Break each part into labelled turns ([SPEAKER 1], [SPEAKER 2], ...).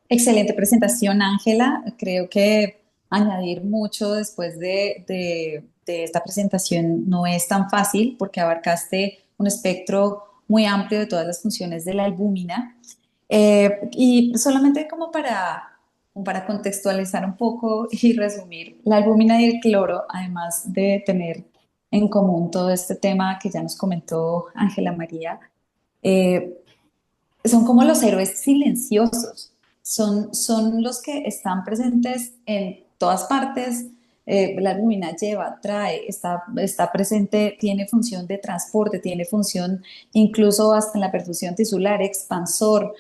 [SPEAKER 1] Excelente presentación, Ángela. Creo que añadir mucho después de esta presentación no es tan fácil porque abarcaste un espectro muy amplio de todas las funciones de la albúmina. Y solamente como para contextualizar un poco y resumir, la albúmina y el cloro, además de tener en común todo este tema que ya nos comentó Ángela María, eh, son como los héroes silenciosos, son los que están presentes en todas partes. La albúmina lleva, trae, está presente, tiene función de transporte, tiene función incluso hasta en la perfusión tisular, expansor,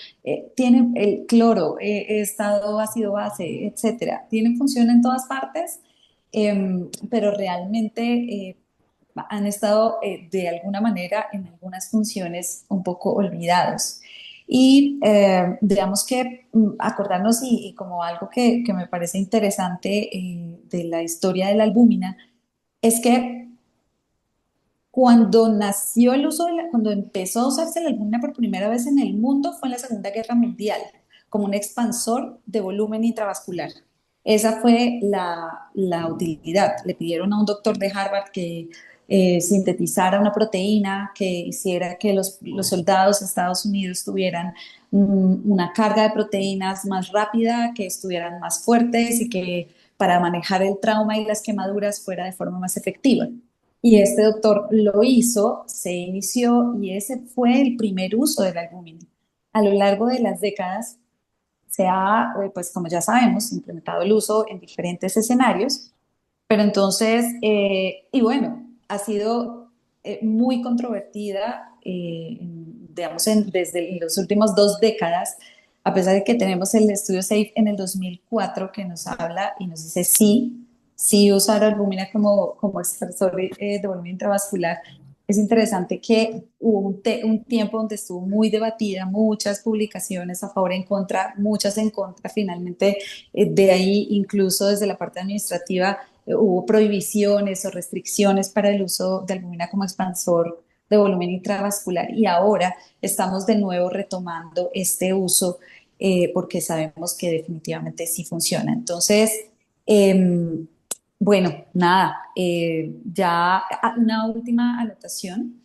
[SPEAKER 1] tiene el cloro, estado ácido base, etcétera. Tienen función en todas partes, pero realmente han estado de alguna manera en algunas funciones un poco olvidados. Y digamos que acordarnos y como algo que me parece interesante de la historia de la albúmina es que cuando nació el uso cuando empezó a usarse la albúmina por primera vez en el mundo fue en la Segunda Guerra Mundial, como un expansor de volumen intravascular. Esa fue la utilidad. Le pidieron a un doctor de Harvard que sintetizara una proteína que hiciera que los soldados de Estados Unidos tuvieran una carga de proteínas más rápida, que estuvieran más fuertes y que para manejar el trauma y las quemaduras fuera de forma más efectiva. Y este doctor lo hizo, se inició y ese fue el primer uso del albúmina. A lo largo de las décadas se ha, pues como ya sabemos, implementado el uso en diferentes escenarios, pero entonces, y bueno, ha sido muy controvertida, digamos, desde los últimos 2 décadas, a pesar de que tenemos el estudio SAFE en el 2004 que nos habla y nos dice sí, sí usar albúmina como expresor de volumen intravascular. Es interesante que hubo un tiempo donde estuvo muy debatida, muchas publicaciones a favor y en contra, muchas en contra. Finalmente, de ahí, incluso desde la parte administrativa, hubo prohibiciones o restricciones para el uso de albúmina como expansor de volumen intravascular y ahora estamos de nuevo retomando este uso porque sabemos que definitivamente sí funciona. Entonces, eh, bueno, nada, ya una última anotación.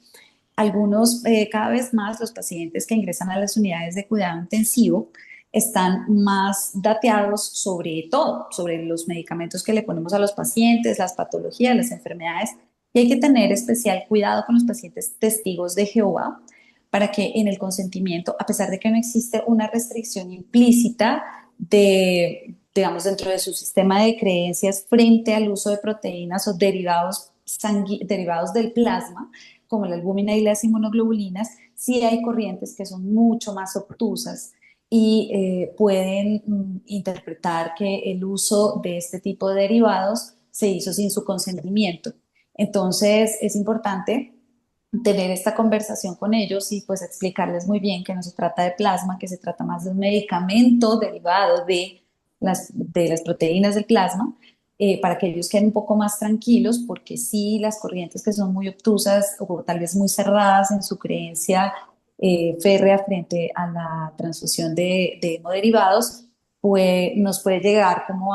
[SPEAKER 1] Algunos, cada vez más los pacientes que ingresan a las unidades de cuidado intensivo están más dateados sobre todo, sobre los medicamentos que le ponemos a los pacientes, las patologías, las enfermedades, y hay que tener especial cuidado con los pacientes testigos de Jehová para que en el consentimiento, a pesar de que no existe una restricción implícita digamos, dentro de su sistema de creencias frente al uso de proteínas o derivados del plasma, como la albúmina y las inmunoglobulinas, sí hay corrientes que son mucho más obtusas y pueden interpretar que el uso de este tipo de derivados se hizo sin su consentimiento. Entonces es importante tener esta conversación con ellos y pues explicarles muy bien que no se trata de plasma, que se trata más de un medicamento derivado de las proteínas del plasma, para que ellos queden un poco más tranquilos, porque sí, las corrientes que son muy obtusas o tal vez muy cerradas en su creencia férrea frente a la transfusión de hemoderivados, pues nos puede llegar como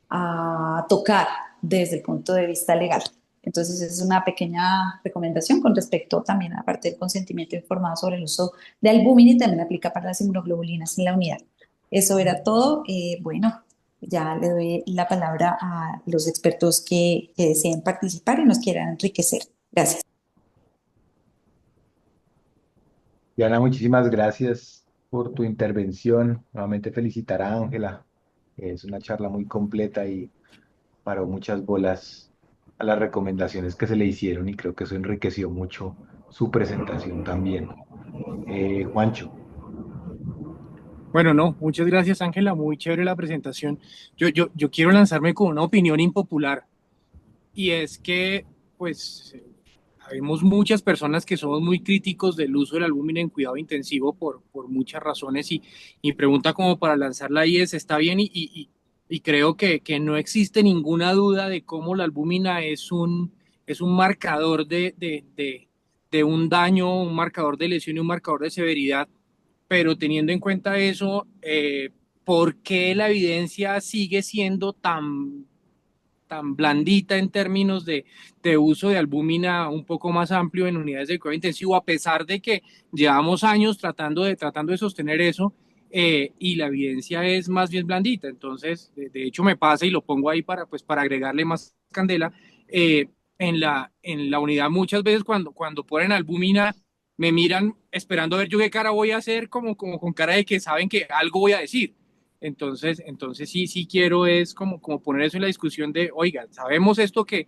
[SPEAKER 1] a tocar desde el punto de vista legal. Entonces, es una pequeña recomendación con respecto también a la parte del consentimiento informado sobre el uso de albúmina y también aplica para las inmunoglobulinas en la unidad. Eso era todo. Bueno, ya le doy la palabra a los expertos que deseen participar y nos quieran enriquecer. Gracias.
[SPEAKER 2] Diana, muchísimas gracias por tu intervención. Nuevamente felicitar a Ángela. Es una charla muy completa y paró muchas bolas a las recomendaciones que se le hicieron y creo que eso enriqueció mucho su presentación también. Juancho.
[SPEAKER 3] Bueno, no, muchas gracias Ángela, muy chévere la presentación. Yo quiero lanzarme con una opinión impopular y es que, pues, habemos muchas personas que somos muy críticos del uso del albúmina en cuidado intensivo por muchas razones y mi pregunta como para lanzarla ahí es, ¿está bien? Y creo que no existe ninguna duda de cómo la albúmina es un marcador de un daño, un marcador de lesión y un marcador de severidad pero teniendo en cuenta eso, ¿por qué la evidencia sigue siendo tan blandita en términos de uso de albúmina un poco más amplio en unidades de cuidado intensivo, a pesar de que llevamos años tratando de sostener eso, y la evidencia es más bien blandita? Entonces, de hecho me pasa y lo pongo ahí para agregarle más candela. En la unidad muchas veces cuando ponen albúmina me miran esperando a ver yo qué cara voy a hacer, como con cara de que saben que algo voy a decir. Entonces sí quiero es como poner eso en la discusión de, oiga, sabemos esto que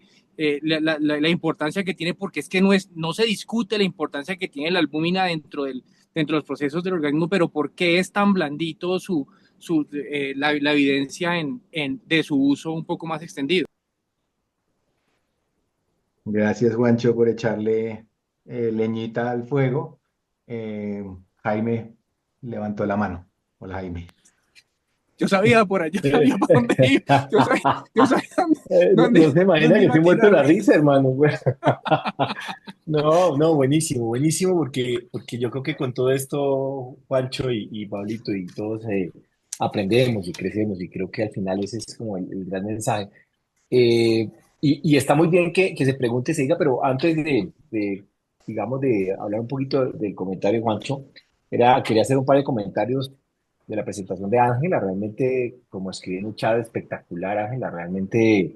[SPEAKER 3] la importancia que tiene, porque es que no se discute la importancia que tiene la albúmina dentro de los procesos del organismo, pero ¿por qué es tan blandito la evidencia de su uso un poco más extendido?
[SPEAKER 2] Gracias, Juancho, por echarle leñita al fuego. Jaime levantó la mano. Hola, Jaime.
[SPEAKER 3] Yo sabía por allá, yo sabía para dónde ir, yo sabía
[SPEAKER 4] No se imagina
[SPEAKER 3] dónde
[SPEAKER 4] que
[SPEAKER 3] iba a
[SPEAKER 4] estoy muerto de la
[SPEAKER 3] tirarme.
[SPEAKER 4] risa, hermano. No, no, buenísimo, buenísimo, porque yo creo que con todo esto, Juancho y Pablito y todos aprendemos y crecemos, y creo que al final ese es como el gran mensaje. Eh, y está muy bien que se pregunte, se diga, pero antes digamos, de hablar un poquito del comentario, Juancho, quería hacer un par de comentarios de la presentación de Ángela. Realmente, como escribí en un chat, espectacular, Ángela, realmente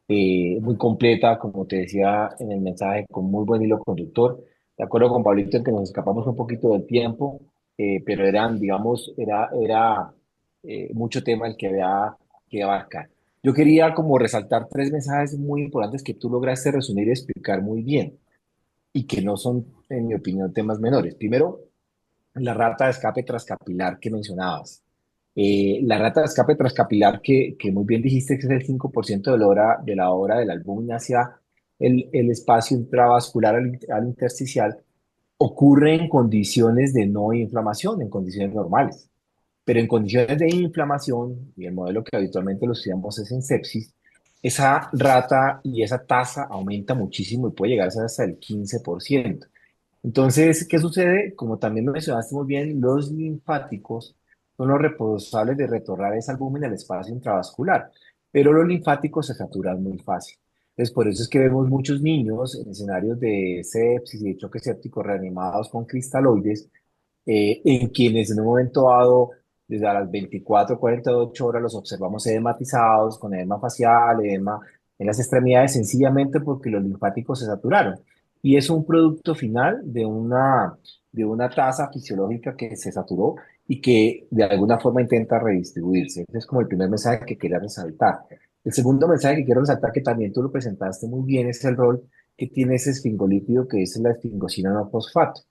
[SPEAKER 4] muy completa, como te decía en el mensaje, con muy buen hilo conductor. De acuerdo con Pablito en que nos escapamos un poquito del tiempo, pero digamos, era mucho tema el que había que abarcar. Yo quería como resaltar tres mensajes muy importantes que tú lograste resumir y explicar muy bien y que no son, en mi opinión, temas menores. Primero, la rata de escape transcapilar que mencionabas. La rata de escape transcapilar que muy bien dijiste que es el 5% de la hora del albúmina hacia el espacio intravascular al intersticial, ocurre en condiciones de no inflamación, en condiciones normales. Pero en condiciones de inflamación, y el modelo que habitualmente lo estudiamos es en sepsis, esa rata y esa tasa aumenta muchísimo y puede llegar a ser hasta el 15%. Entonces, ¿qué sucede? Como también lo mencionaste muy bien, los linfáticos son los responsables de retornar esa albúmina al espacio intravascular, pero los linfáticos se saturan muy fácil. Entonces, por eso es que vemos muchos niños en escenarios de sepsis y de choque séptico reanimados con cristaloides, en quienes en un momento dado, desde a las 24 o 48 horas, los observamos edematizados, con edema facial, edema en las extremidades, sencillamente porque los linfáticos se saturaron. Y es un producto final de una tasa fisiológica que se saturó y que de alguna forma intenta redistribuirse. Ese es como el primer mensaje que quería resaltar. El segundo mensaje que quiero resaltar, que también tú lo presentaste muy bien, es el rol que tiene ese esfingolípido, que es la esfingosina no fosfato.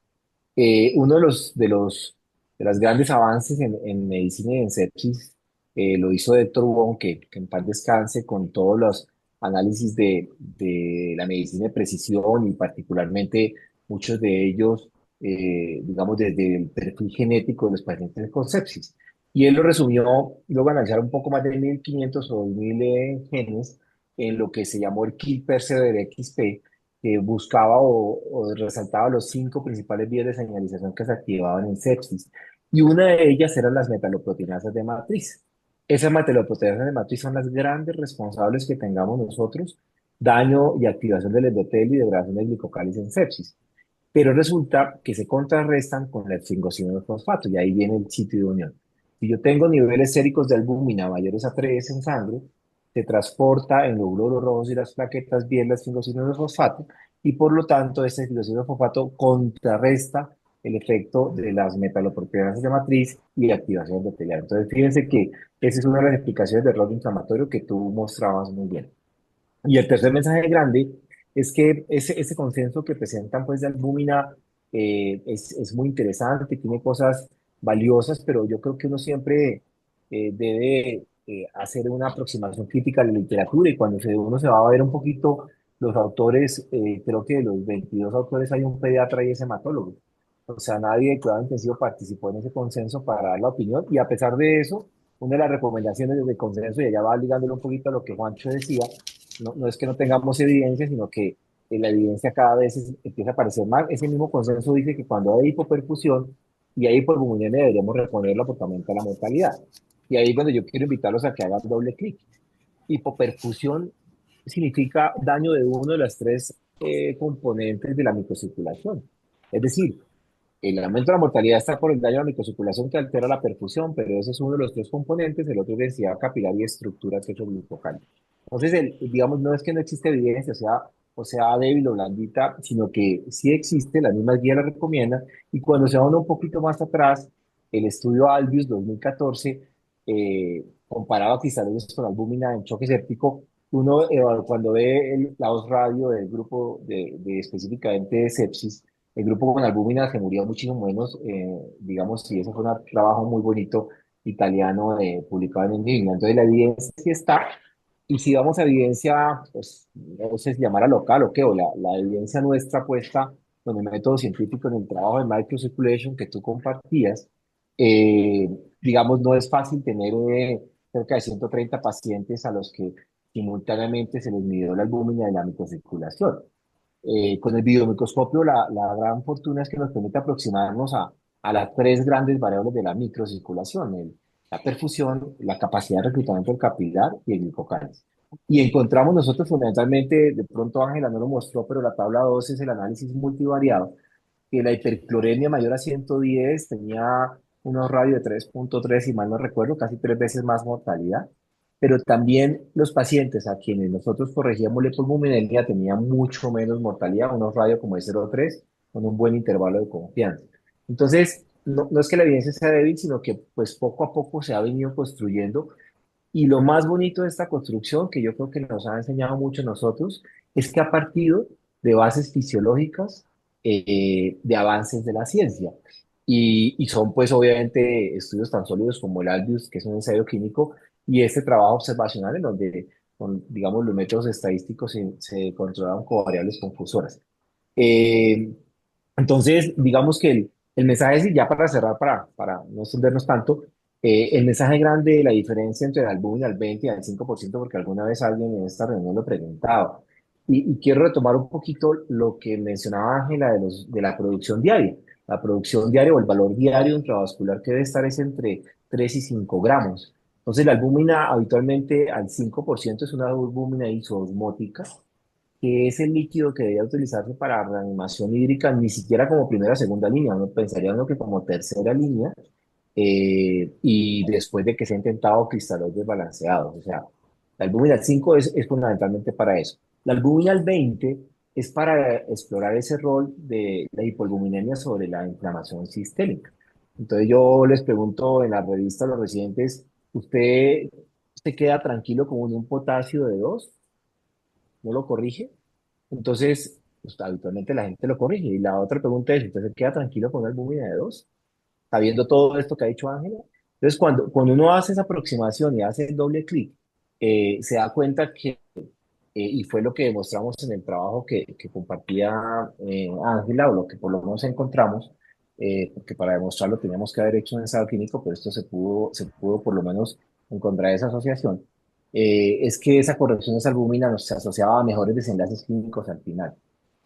[SPEAKER 4] Uno de los grandes avances en medicina y en sepsis lo hizo Héctor Wong, que en paz descanse, con todos los análisis de la medicina de precisión y particularmente muchos de ellos, digamos, desde el perfil genético de los pacientes con sepsis. Y él lo resumió, luego analizar un poco más de 1500 o 2000 genes en lo que se llamó el Kill-Persever XP, que buscaba o resaltaba los cinco principales vías de señalización que se activaban en sepsis. Y una de ellas eran las metaloproteinasas de matriz. Esas metaloproteinasas de matriz son las grandes responsables que tengamos nosotros daño y activación del endotelio y degradación de glicocálice en sepsis. Pero resulta que se contrarrestan con la esfingosina fosfato y ahí viene el sitio de unión. Si yo tengo niveles séricos de albúmina mayores a 3 en sangre, se transporta en los glóbulos rojos y las plaquetas bien la esfingosina fosfato y por lo tanto esta esfingosina fosfato contrarresta el efecto de las metaloproteinasas de matriz y activación endotelial. Entonces fíjense que esa es una de las explicaciones del rol inflamatorio que tú mostrabas muy bien. Y el tercer mensaje grande es que ese consenso que presentan pues de albúmina es muy interesante, tiene cosas valiosas, pero yo creo que uno siempre debe hacer una aproximación crítica a la literatura y cuando uno se va a ver un poquito los autores, creo que de los 22 autores hay un pediatra y ese hematólogo. O sea, nadie de cuidado intensivo participó en ese consenso para dar la opinión y a pesar de eso, una de las recomendaciones del consenso, y allá va ligándolo un poquito a lo que Juancho decía, no es que no tengamos evidencia, sino que la evidencia cada vez empieza a aparecer más. Ese mismo consenso dice que cuando hay hipoperfusión y ahí por hipoalbuminemia deberíamos reponerlo porque aumenta la mortalidad. Y ahí es donde yo quiero invitarlos a que hagan doble clic. Hipoperfusión significa daño de uno de las tres componentes de la microcirculación. Es decir, el aumento de la mortalidad está por el daño a la microcirculación que altera la perfusión, pero ese es uno de los tres componentes, el otro es densidad capilar y estructura tetroglucocal. Entonces, digamos, no es que no existe evidencia, o sea débil o blandita, sino que sí existe, las mismas guías la recomiendan, y cuando se va uno un poquito más atrás, el estudio Albius 2014 comparaba cristaloides con albúmina en choque séptico. Uno, cuando ve la voz radio del grupo de específicamente de sepsis, el grupo con albúmina se murió muchísimo menos, digamos, y ese fue un trabajo muy bonito italiano publicado en England. Entonces la evidencia sí está, y si vamos a evidencia, pues no sé si llamar a local o qué, o la evidencia nuestra puesta con el método científico en el trabajo de microcirculation que tú compartías, eh, digamos, no es fácil tener cerca de 130 pacientes a los que simultáneamente se les midió la albúmina y la microcirculación. Con el videomicroscopio, la gran fortuna es que nos permite aproximarnos a las tres grandes variables de la microcirculación, la perfusión, la capacidad de reclutamiento del capilar y el glucocálisis. Y encontramos nosotros fundamentalmente, de pronto Ángela no lo mostró, pero la tabla 2 es el análisis multivariado, que la hipercloremia mayor a 110 tenía unos radios de 3.3, si mal no recuerdo, casi tres veces más mortalidad, pero también los pacientes a quienes nosotros corregíamos la hipoalbuminemia tenían mucho menos mortalidad, unos radios como de 0.3, con un buen intervalo de confianza. Entonces, no es que la evidencia sea débil, sino que pues poco a poco se ha venido construyendo, y lo más bonito de esta construcción, que yo creo que nos ha enseñado mucho a nosotros, es que ha partido de bases fisiológicas, de avances de la ciencia. Y son pues obviamente estudios tan sólidos como el Albius, que es un ensayo clínico, y este trabajo observacional en donde, con, digamos, los métodos estadísticos se controlaron covariables confusoras. Eh, entonces, digamos que el mensaje es, y ya para cerrar, para no extendernos tanto, el mensaje grande de la diferencia entre el albúmina al 20 y al 5%, porque alguna vez alguien en esta reunión lo preguntaba. Y quiero retomar un poquito lo que mencionaba Ángela de la producción diaria. La producción diaria o el valor diario intravascular que debe estar es entre 3 y 5 gramos. Entonces, la albúmina habitualmente al 5% es una albúmina isoosmótica, que es el líquido que debería utilizarse para reanimación hídrica, ni siquiera como primera o segunda línea, uno pensaría uno que como tercera línea, y después de que se ha intentado cristaloides balanceados. O sea, la albúmina al 5 es fundamentalmente para eso. La albúmina al 20 es para explorar ese rol de la hipoalbuminemia sobre la inflamación sistémica. Entonces yo les pregunto en la revista a los residentes, ¿usted se queda tranquilo con un potasio de 2? ¿No lo corrige? Entonces, pues, habitualmente la gente lo corrige. Y la otra pregunta es, ¿usted se queda tranquilo con una albúmina de 2? Sabiendo todo esto que ha dicho Ángela. Entonces, cuando uno hace esa aproximación y hace el doble clic, se da cuenta que, y fue lo que demostramos en el trabajo que compartía Ángela, o lo que por lo menos encontramos, porque para demostrarlo teníamos que haber hecho un ensayo clínico, pero esto se pudo por lo menos encontrar esa asociación, es que esa corrección de esa albúmina nos asociaba a mejores desenlaces clínicos al final.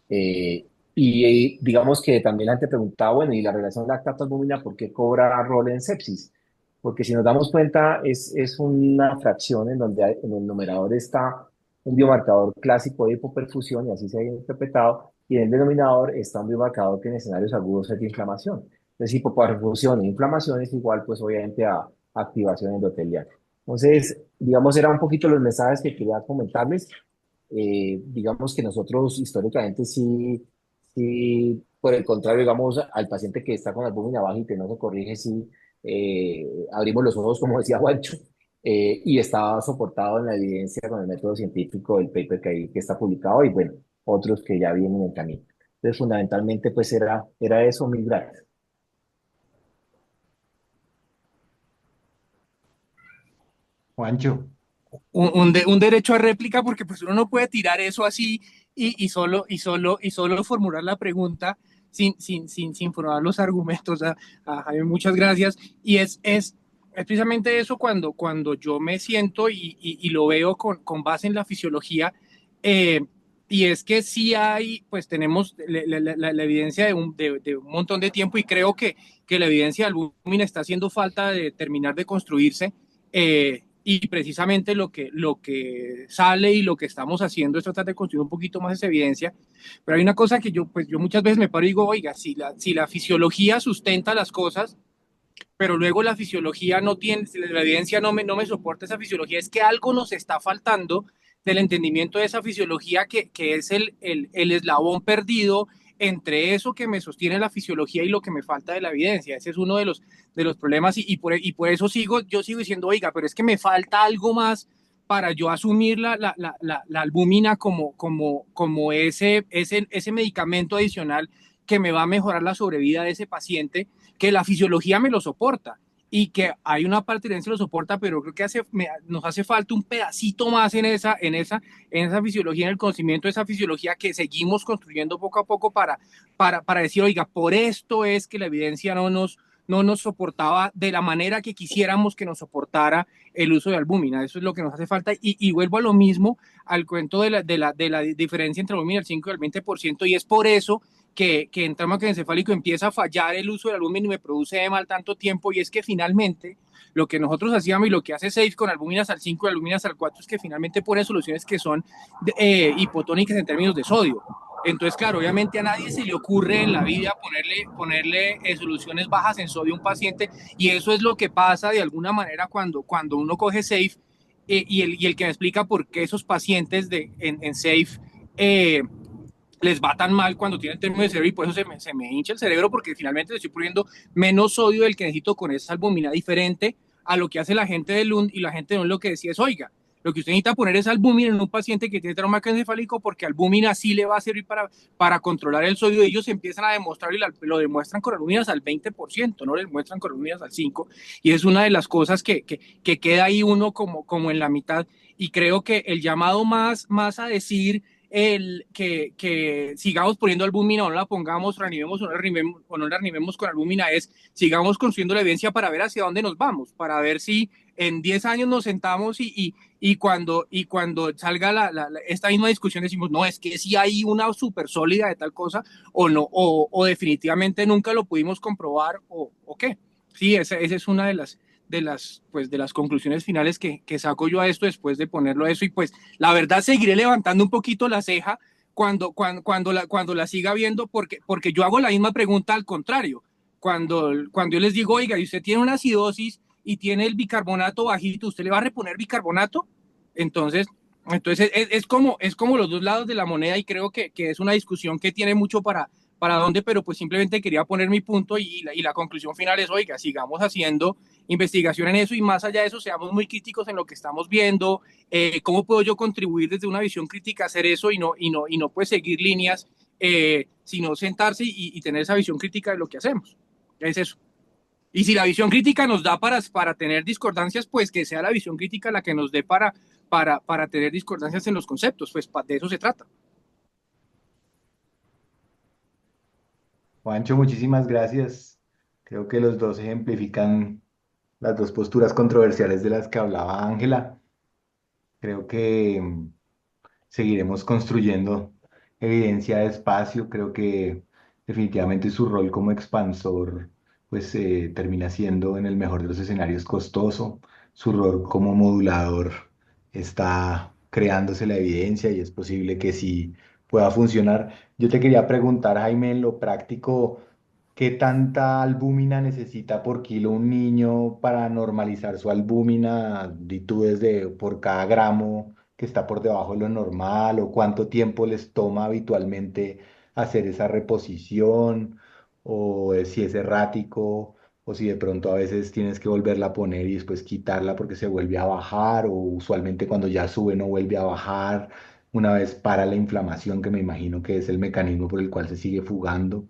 [SPEAKER 4] Eh, digamos que también la gente preguntaba, bueno, ¿y la relación lactato-albúmina por qué cobra rol en sepsis? Porque si nos damos cuenta, es una fracción en donde en el numerador está un biomarcador clásico de hipoperfusión, y así se ha interpretado, y en el denominador está un biomarcador que en escenarios agudos es de inflamación. Entonces, hipoperfusión e inflamación es igual, pues obviamente, a activación endotelial. Entonces, digamos, eran un poquito los mensajes que quería comentarles. Digamos que nosotros históricamente sí, por el contrario, digamos, al paciente que está con albúmina baja y que no se corrige, sí, abrimos los ojos, como decía Juancho, y está soportado en la evidencia con el método científico del paper que está publicado, y bueno, otros que ya vienen en el camino. Entonces, fundamentalmente, pues era eso. Mil gracias.
[SPEAKER 2] Juancho,
[SPEAKER 3] Un derecho a réplica, porque pues uno no puede tirar eso así y solo formular la pregunta sin formular los argumentos. A Jaime, muchas gracias. Y es precisamente eso cuando yo me siento y lo veo con base en la fisiología, eh, y es que sí hay, pues tenemos la evidencia de un montón de tiempo y creo que la evidencia de albúmina está haciendo falta de terminar de construirse y precisamente lo que sale y lo que estamos haciendo es tratar de construir un poquito más esa evidencia. Pero hay una cosa que yo muchas veces me paro y digo, oiga, si la fisiología sustenta las cosas, pero luego la fisiología no tiene, la evidencia no me soporta esa fisiología, es que algo nos está faltando del entendimiento de esa fisiología que es el eslabón perdido entre eso que me sostiene la fisiología y lo que me falta de la evidencia. Ese es uno de los problemas y por eso yo sigo diciendo, oiga, pero es que me falta algo más para yo asumir la albúmina como ese medicamento adicional que me va a mejorar la sobrevida de ese paciente, que la fisiología me lo soporta y que hay una parte de lo soporta, pero creo que nos hace falta un pedacito más en esa fisiología, en el conocimiento de esa fisiología que seguimos construyendo poco a poco para decir, oiga, por esto es que la evidencia no nos soportaba de la manera que quisiéramos que nos soportara el uso de albúmina. Eso es lo que nos hace falta. Y vuelvo a lo mismo, al cuento de la diferencia entre albúmina del 5 y el 20%, y es por eso que en trauma encefálico empieza a fallar el uso del albúmina y me produce EMA al tanto tiempo, y es que finalmente lo que nosotros hacíamos y lo que hace SAFE con albúminas al 5 y albúminas al 4 es que finalmente pone soluciones que son hipotónicas en términos de sodio. Entonces, claro, obviamente a nadie se le ocurre en la vida ponerle soluciones bajas en sodio a un paciente, y eso es lo que pasa de alguna manera cuando uno coge SAFE y el que me explica por qué esos pacientes en SAFE les va tan mal cuando tienen término de cerebro y por eso se me hincha el cerebro porque finalmente le estoy poniendo menos sodio del que necesito con esa albúmina, diferente a lo que hace la gente de Lund, y la gente de Lund lo que decía es, oiga, lo que usted necesita poner es albúmina en un paciente que tiene trauma encefálico porque albúmina sí le va a servir para controlar el sodio, y ellos empiezan a demostrar y lo demuestran con albúminas al 20%, no lo demuestran con albúminas al 5%, y es una de las cosas que queda ahí uno como en la mitad, y creo que el llamado más a decir que sigamos poniendo albúmina o no la pongamos, reanimemos o no la reanimemos con albúmina, es sigamos construyendo la evidencia para ver hacia dónde nos vamos, para ver si en 10 años nos sentamos y cuando salga esta misma discusión decimos, no, es que si hay una súper sólida de tal cosa o no, o definitivamente nunca lo pudimos comprobar o qué. Sí, esa es una de las conclusiones finales que saco yo a esto después de ponerlo a eso, y pues la verdad seguiré levantando un poquito la ceja cuando la siga viendo porque yo hago la misma pregunta al contrario. Cuando yo les digo, oiga, y usted tiene una acidosis y tiene el bicarbonato bajito, ¿usted le va a reponer bicarbonato? Entonces, es como los dos lados de la moneda, y creo que es una discusión que tiene mucho para dónde, pero pues simplemente quería poner mi punto y la conclusión final es, oiga, sigamos haciendo investigación en eso, y más allá de eso, seamos muy críticos en lo que estamos viendo, cómo puedo yo contribuir desde una visión crítica a hacer eso y no pues seguir líneas, sino sentarse y tener esa visión crítica de lo que hacemos. Es eso. Y si la visión crítica nos da para tener discordancias, pues que sea la visión crítica la que nos dé para tener discordancias en los conceptos, pues de eso se trata.
[SPEAKER 2] Juancho, muchísimas gracias. Creo que los dos ejemplifican las dos posturas controversiales de las que hablaba Ángela. Creo que seguiremos construyendo evidencia de espacio. Creo que definitivamente su rol como expansor pues termina siendo en el mejor de los escenarios costoso. Su rol como modulador está creándose la evidencia y es posible que sí pueda funcionar. Yo te quería preguntar, Jaime, en lo práctico, ¿qué tanta albúmina necesita por kilo un niño para normalizar su albúmina? Di tú desde por cada gramo que está por debajo de lo normal, o cuánto tiempo les toma habitualmente hacer esa reposición, o si es errático, o si de pronto a veces tienes que volverla a poner y después quitarla porque se vuelve a bajar, o usualmente cuando ya sube no vuelve a bajar una vez para la inflamación, que me imagino que es el mecanismo por el cual se sigue fugando.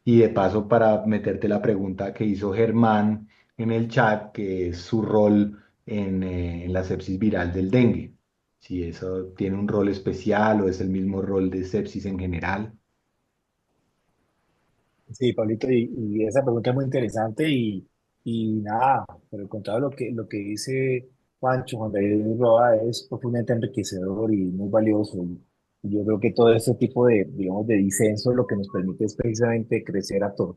[SPEAKER 2] Y de paso, para meterte la pregunta que hizo Germán en el chat, que es su rol en la sepsis viral del dengue. Si eso tiene un rol especial o es el mismo rol de sepsis en general.
[SPEAKER 4] Sí, Pablito, y esa pregunta es muy interesante y nada, pero el contrario, lo que dice Juan David Roa es profundamente enriquecedor y muy valioso. Yo creo que todo este tipo de, digamos, de disenso lo que nos permite es precisamente crecer a todos.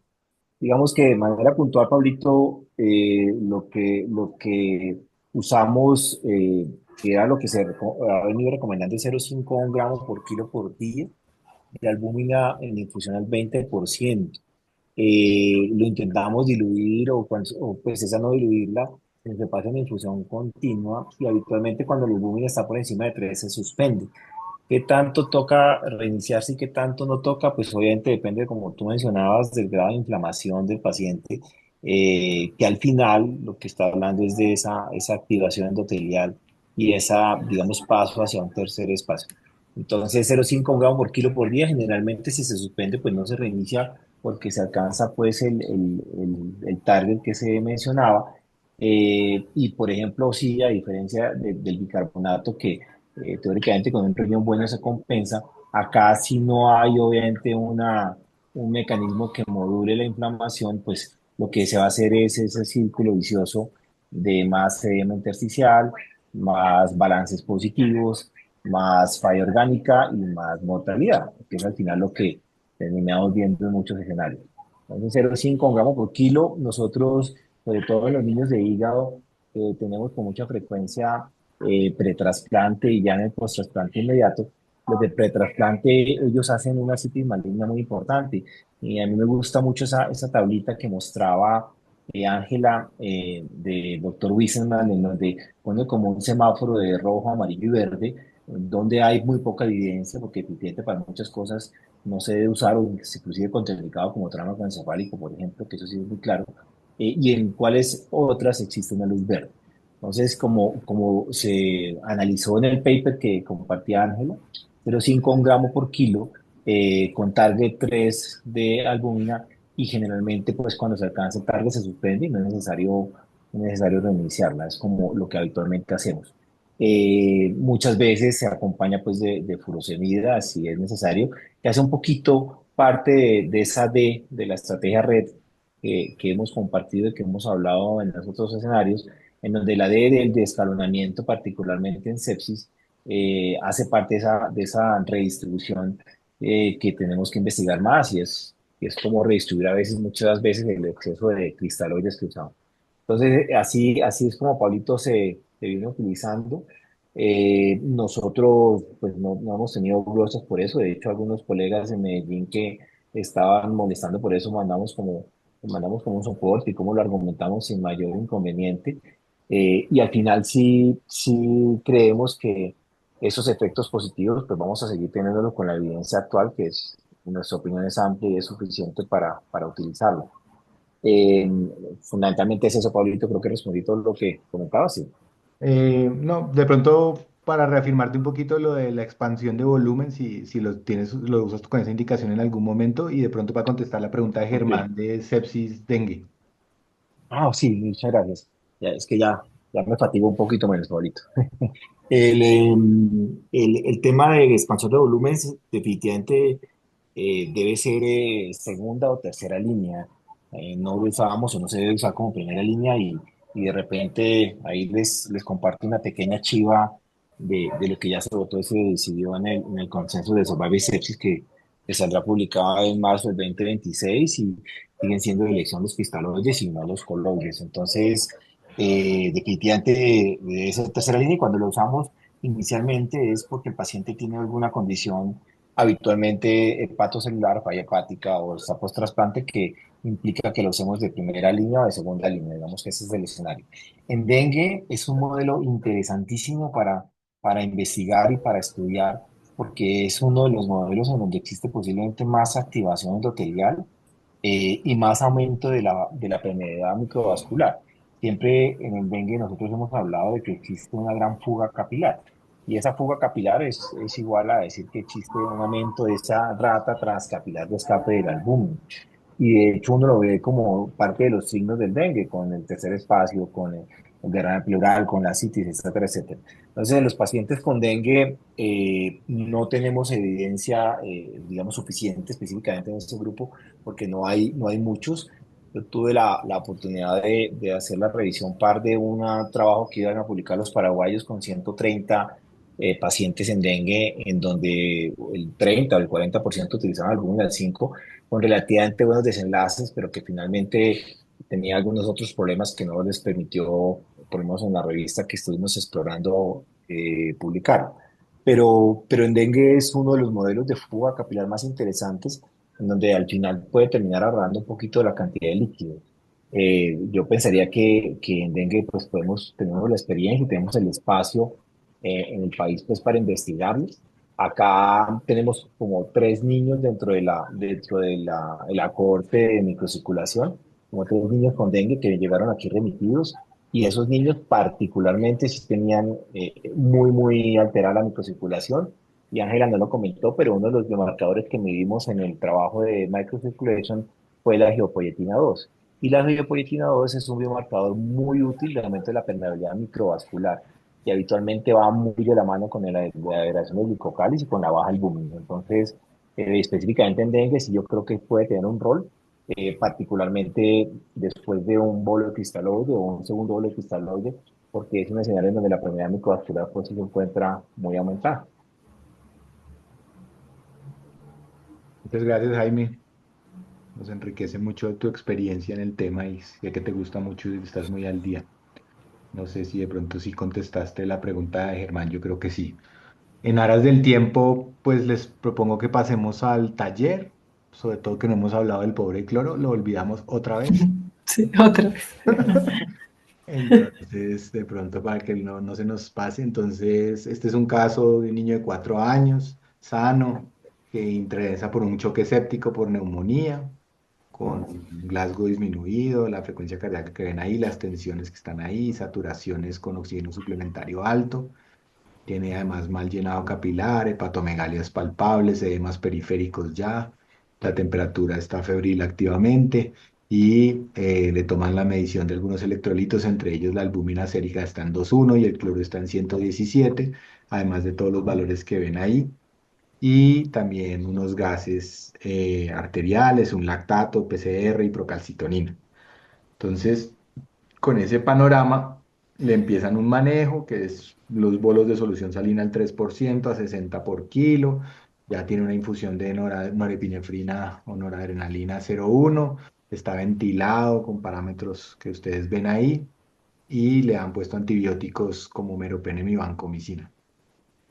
[SPEAKER 4] Digamos que de manera puntual, Pablito, lo que usamos, que era lo que ha venido recomendando es 0,5 gramos por kilo por día de albúmina en infusión al 20%. Lo intentamos diluir o pues esa no diluirla, se pasa en infusión continua y habitualmente cuando la albúmina está por encima de 3 se suspende. ¿Qué tanto toca reiniciarse y qué tanto no toca? Pues obviamente depende, como tú mencionabas, del grado de inflamación del paciente, que al final lo que está hablando es de esa activación endotelial y esa, digamos, paso hacia un tercer espacio. Entonces, 0,5 gramos por kilo por día, generalmente si se suspende, pues no se reinicia porque se alcanza pues el target que se mencionaba. Y por ejemplo, sí, a diferencia del bicarbonato que teóricamente con un riñón bueno se compensa. Acá si no hay obviamente un mecanismo que module la inflamación, pues lo que se va a hacer es ese círculo vicioso de más edema intersticial, más balances positivos, más falla orgánica y más mortalidad, que es al final lo que terminamos viendo en muchos escenarios. Entonces, 0,5 gramos por kilo, nosotros, sobre todo en los niños de hígado, tenemos con mucha frecuencia pretrasplante y ya en el postrasplante inmediato, los de pretrasplante, ellos hacen una citis maligna muy importante. Y a mí me gusta mucho esa tablita que mostraba Ángela de doctor Wissenman, en donde pone como un semáforo de rojo, amarillo y verde, donde hay muy poca evidencia, porque eficiente para muchas cosas no se debe usar, o inclusive contraindicado como trauma encefálico, por ejemplo, que eso sí es muy claro, y en cuáles otras existe una luz verde. Entonces, como se analizó en el paper que compartía Ángela, 0,5 gramos por kilo con target 3 de albúmina y generalmente pues cuando se alcanza el target se suspende y no es necesario reiniciarla, es como lo que habitualmente hacemos. Muchas veces se acompaña pues de furosemida si es necesario, que hace un poquito parte de esa de la estrategia red que hemos compartido y que hemos hablado en los otros escenarios en donde la D del descalonamiento, particularmente en sepsis, hace parte de esa redistribución que tenemos que investigar más y es como redistribuir a veces, muchas veces, el exceso de cristaloides que usamos. Entonces, así es como Pablito se viene utilizando. Nosotros, pues, no hemos tenido glosas por eso. De hecho, algunos colegas en Medellín que estaban molestando por eso, mandamos como un soporte y cómo lo argumentamos sin mayor inconveniente. Y al final sí creemos que esos efectos positivos, pues vamos a seguir teniéndolo con la evidencia actual, que es, en nuestra opinión, es amplia y es suficiente para utilizarlo. Eh, Fundamentalmente es eso, Pablito, creo que respondí todo lo que comentabas, sí.
[SPEAKER 2] No, de pronto para reafirmarte un poquito lo de la expansión de volumen, si lo tienes, lo usas con esa indicación en algún momento, y de pronto para contestar la pregunta de
[SPEAKER 4] Ok.
[SPEAKER 2] Germán de sepsis dengue.
[SPEAKER 4] Sí, muchas gracias. Es que ya me fatigo un poquito menos, Pablito. El tema de expansión de volúmenes definitivamente debe ser segunda o tercera línea. No lo usábamos o no se debe usar como primera línea y de repente ahí les comparto una pequeña chiva de lo que ya se votó y se decidió en el consenso de Survival Sepsis que saldrá publicado en marzo del 2026 y siguen siendo de elección los cristaloides y no los coloides. Entonces, definitivamente de esa tercera línea y cuando lo usamos inicialmente es porque el paciente tiene alguna condición habitualmente hepatocelular, falla hepática o está post-trasplante que implica que lo usemos de primera línea o de segunda línea, digamos que ese es el escenario. En dengue es un modelo interesantísimo para investigar y para estudiar porque es uno de los modelos en donde existe posiblemente más activación endotelial y más aumento de la permeabilidad microvascular. Siempre en el dengue nosotros hemos hablado de que existe una gran fuga capilar y esa fuga capilar es igual a decir que existe un aumento de esa rata transcapilar de escape del albúmina. Y de hecho uno lo ve como parte de los signos del dengue, con el tercer espacio, con el derrame pleural, con la citis, etcétera, etcétera. Entonces, en los pacientes con dengue no tenemos evidencia, digamos, suficiente específicamente en este grupo, porque no hay muchos. Yo tuve la oportunidad de hacer la revisión par de un trabajo que iban a publicar los paraguayos con 130 pacientes en dengue en donde el 30 o el 40% utilizaban albúmina al 5 con relativamente buenos desenlaces, pero que finalmente tenía algunos otros problemas que no les permitió, por lo menos en la revista que estuvimos explorando, publicar. Pero en dengue es uno de los modelos de fuga capilar más interesantes, en donde al final puede terminar ahorrando un poquito de la cantidad de líquido. Yo pensaría que en dengue pues tenemos la experiencia y tenemos el espacio en el país pues para investigarlos. Acá tenemos como 3 niños dentro de la cohorte de microcirculación, como 3 niños con dengue que llegaron aquí remitidos, y esos niños particularmente sí tenían muy, muy alterada la microcirculación. Y Ángela no lo comentó, pero uno de los biomarcadores que medimos en el trabajo de microcirculation fue la angiopoyetina 2. Y la angiopoyetina 2 es un biomarcador muy útil de aumento de la permeabilidad microvascular y habitualmente va muy de la mano con la degradación de glucocalis y con la baja albúmina. Entonces, específicamente en dengue, sí yo creo que puede tener un rol, particularmente después de un bolo de cristaloide o un segundo bolo de cristaloide, porque es un escenario en donde la permeabilidad microvascular pues, sí se encuentra muy aumentada.
[SPEAKER 2] Muchas gracias, Jaime. Nos enriquece mucho tu experiencia en el tema y sé que te gusta mucho y estás muy al día. No sé si de pronto sí contestaste la pregunta de Germán, yo creo que sí. En aras del tiempo, pues les propongo que pasemos al taller, sobre todo que no hemos hablado del pobre cloro, lo olvidamos otra vez.
[SPEAKER 1] Sí, otra vez.
[SPEAKER 2] Entonces, de pronto para que no se nos pase, entonces, este es un caso de un niño de 4 años, sano, que ingresa por un choque séptico por neumonía, con un Glasgow disminuido, la frecuencia cardíaca que ven ahí, las tensiones que están ahí, saturaciones con oxígeno suplementario alto. Tiene además mal llenado capilar, hepatomegalías palpables, edemas periféricos ya. La temperatura está febril activamente y le toman la medición de algunos electrolitos, entre ellos la albúmina sérica está en 2,1 y el cloro está en 117, además de todos los valores que ven ahí. Y también unos gases arteriales, un lactato, PCR y procalcitonina. Entonces, con ese panorama, le empiezan un manejo que es los bolos de solución salina al 3% a 60 por kilo. Ya tiene una infusión de norepinefrina o noradrenalina 0,1. Está ventilado con parámetros que ustedes ven ahí. Y le han puesto antibióticos como meropenem y vancomicina.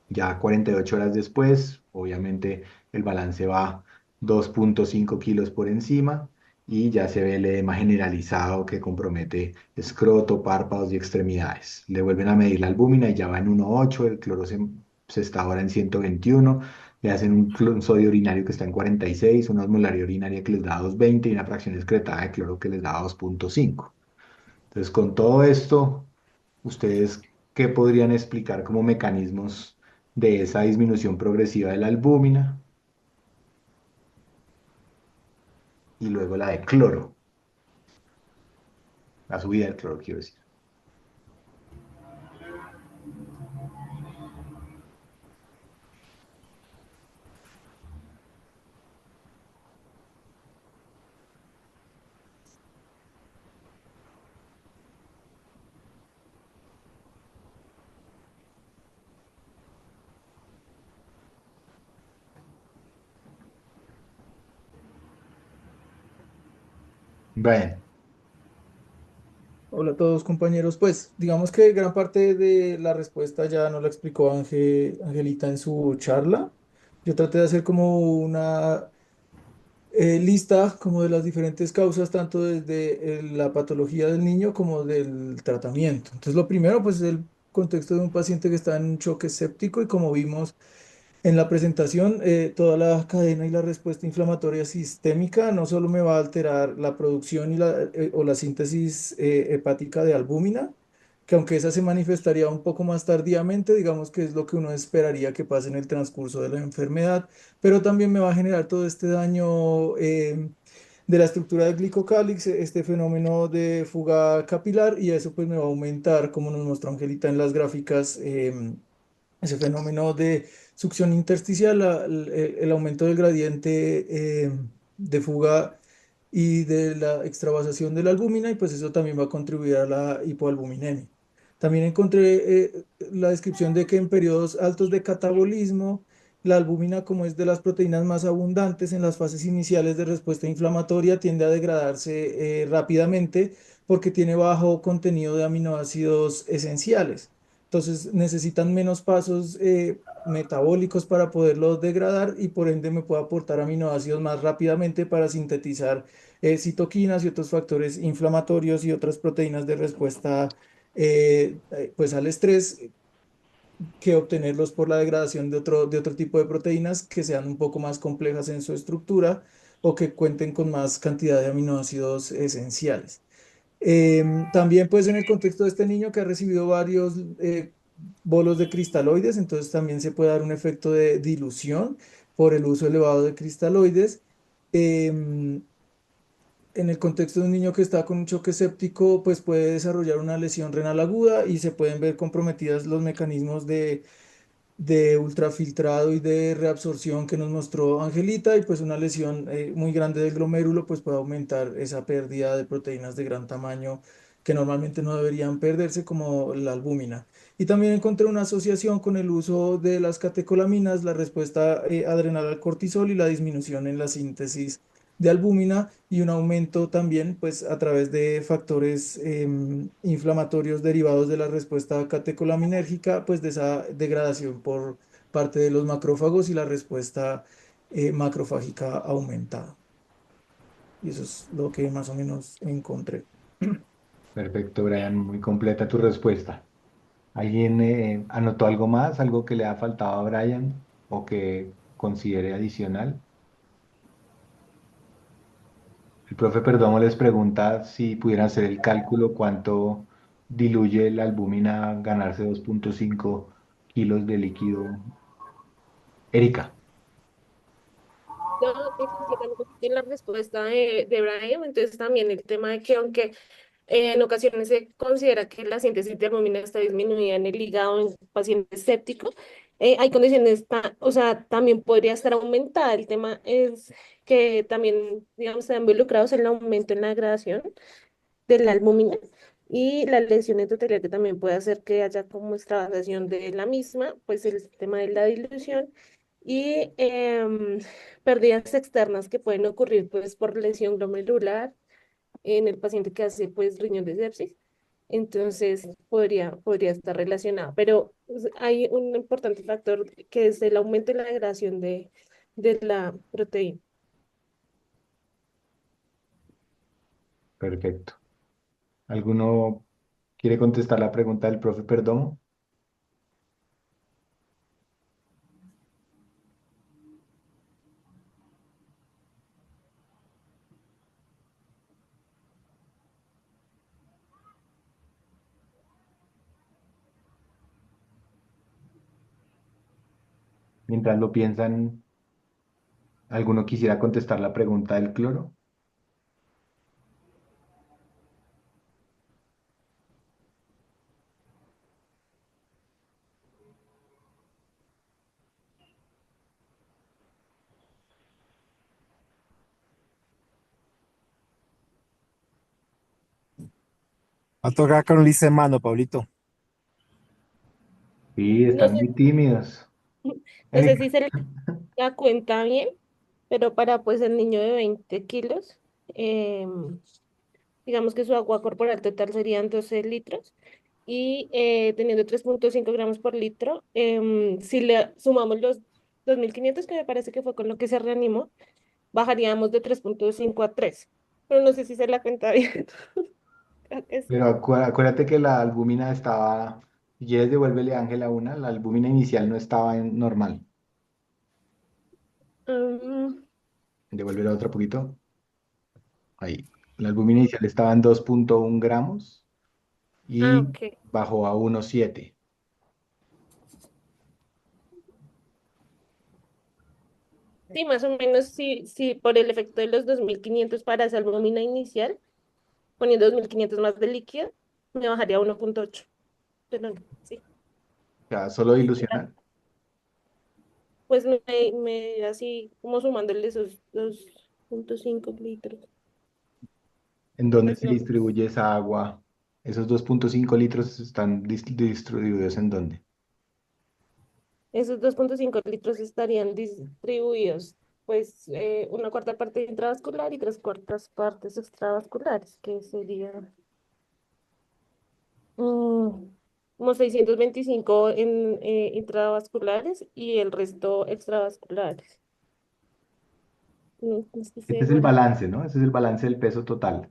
[SPEAKER 2] Ya 48 horas después, obviamente el balance va 2,5 kilos por encima y ya se ve el edema generalizado que compromete escroto, párpados y extremidades. Le vuelven a medir la albúmina y ya va en 1,8, el cloro se está ahora en 121, le hacen un sodio urinario que está en 46, una osmolaridad urinaria que les da 2,20 y una fracción excretada de cloro que les da 2,5. Entonces, con todo esto, ¿ustedes qué podrían explicar como mecanismos de esa disminución progresiva de la albúmina y luego la de cloro, la subida del cloro, quiero decir? Bueno,
[SPEAKER 5] Hola a todos compañeros. Pues digamos que gran parte de la respuesta ya nos la explicó Angelita en su charla. Yo traté de hacer como una lista como de las diferentes causas, tanto desde la patología del niño como del tratamiento. Entonces lo primero pues es el contexto de un paciente que está en un choque séptico y como vimos en la presentación, toda la cadena y la respuesta inflamatoria sistémica no solo me va a alterar la producción o la síntesis hepática de albúmina, que aunque esa se manifestaría un poco más tardíamente, digamos que es lo que uno esperaría que pase en el transcurso de la enfermedad, pero también me va a generar todo este daño de la estructura del glicocálix, este fenómeno de fuga capilar, y eso pues me va a aumentar, como nos mostró Angelita en las gráficas, ese fenómeno de succión intersticial, el aumento del gradiente de fuga y de la extravasación de la albúmina, y pues eso también va a contribuir a la hipoalbuminemia. También encontré la descripción de que en periodos altos de catabolismo, la albúmina, como es de las proteínas más abundantes en las fases iniciales de respuesta inflamatoria, tiende a degradarse rápidamente porque tiene bajo contenido de aminoácidos esenciales. Entonces necesitan menos pasos metabólicos para poderlo degradar y por ende me puede aportar aminoácidos más rápidamente para sintetizar citoquinas y otros factores inflamatorios y otras proteínas de respuesta pues al estrés que obtenerlos por la degradación de otro tipo de proteínas que sean un poco más complejas en su estructura o que cuenten con más cantidad de aminoácidos esenciales. También pues en el contexto de este niño que ha recibido varios bolos de cristaloides, entonces también se puede dar un efecto de dilución por el uso elevado de cristaloides. Em, en el contexto de un niño que está con un choque séptico, pues puede desarrollar una lesión renal aguda y se pueden ver comprometidas los mecanismos de ultrafiltrado y de reabsorción que nos mostró Angelita y pues una lesión muy grande del glomérulo pues puede aumentar esa pérdida de proteínas de gran tamaño que normalmente no deberían perderse como la albúmina. Y también encontré una asociación con el uso de las catecolaminas, la respuesta adrenal al cortisol y la disminución en la síntesis de albúmina y un aumento también pues a través de factores inflamatorios derivados de la respuesta catecolaminérgica, pues de esa degradación por parte de los macrófagos y la respuesta macrofágica aumentada. Y eso es lo que más o menos encontré.
[SPEAKER 2] Perfecto, Brian, muy completa tu respuesta. ¿Alguien anotó algo más, algo que le ha faltado a Brian o que considere adicional? El profe Perdomo les pregunta si pudieran hacer el cálculo cuánto diluye la albúmina ganarse 2,5 kilos de líquido. Erika.
[SPEAKER 6] No, completamente en la respuesta de Brian, entonces también el tema de que aunque en ocasiones se considera que la síntesis de albúmina está disminuida en el hígado en pacientes sépticos, hay condiciones, o sea, también podría estar aumentada. El tema es que también, digamos, están involucrados en el aumento en la degradación de la albúmina y la lesión endotelial que también puede hacer que haya como extravasación de la misma, pues el tema de la dilución y pérdidas externas que pueden ocurrir pues por lesión glomerular en el paciente que hace pues riñón de sepsis. Entonces podría estar relacionado, pero pues, hay un importante factor que es el aumento en la degradación de la proteína.
[SPEAKER 2] Perfecto. ¿Alguno quiere contestar la pregunta del profe Perdomo? Mientras lo piensan, ¿alguno quisiera contestar la pregunta del cloro?
[SPEAKER 7] Va a tocar con Lisa en mano, Pablito.
[SPEAKER 2] Sí,
[SPEAKER 6] No
[SPEAKER 2] están
[SPEAKER 6] sé,
[SPEAKER 2] muy tímidos.
[SPEAKER 6] no sé
[SPEAKER 2] Erika.
[SPEAKER 6] si se le da cuenta bien, pero para pues el niño de 20 kilos, digamos que su agua corporal total serían 12 litros y teniendo 3,5 gramos por litro, si le sumamos los 2.500 que me parece que fue con lo que se reanimó, bajaríamos de 3,5 a 3. Pero no sé si se la cuenta bien. Creo que sí.
[SPEAKER 2] Pero acuérdate que la albúmina estaba, si quieres devuélvele a Ángela una, la albúmina inicial no estaba en normal.
[SPEAKER 6] Mm,
[SPEAKER 2] Devuélvela otro poquito. Ahí. La albúmina inicial estaba en 2,1 gramos y
[SPEAKER 6] ok.
[SPEAKER 2] bajó a 1,7.
[SPEAKER 6] Sí, más o menos, sí, por el efecto de los 2.500 para esa albúmina inicial, poniendo 2.500 más de líquido, me bajaría a 1,8. Pero no, sí.
[SPEAKER 2] O sea, solo ilusionar.
[SPEAKER 6] Pues así como sumándole esos 2,5 litros.
[SPEAKER 2] ¿En dónde
[SPEAKER 6] Pues
[SPEAKER 2] se
[SPEAKER 6] no.
[SPEAKER 2] distribuye esa agua ¿Esos 2.5 litros están distribuidos en dónde?
[SPEAKER 6] Esos 2,5 litros estarían distribuidos, pues una cuarta parte intravascular y tres cuartas partes extravasculares, que serían como 625 en intravasculares y el resto extravasculares. No estoy
[SPEAKER 2] Este es el
[SPEAKER 6] segura.
[SPEAKER 2] balance, ¿no? Ese es el balance del peso total.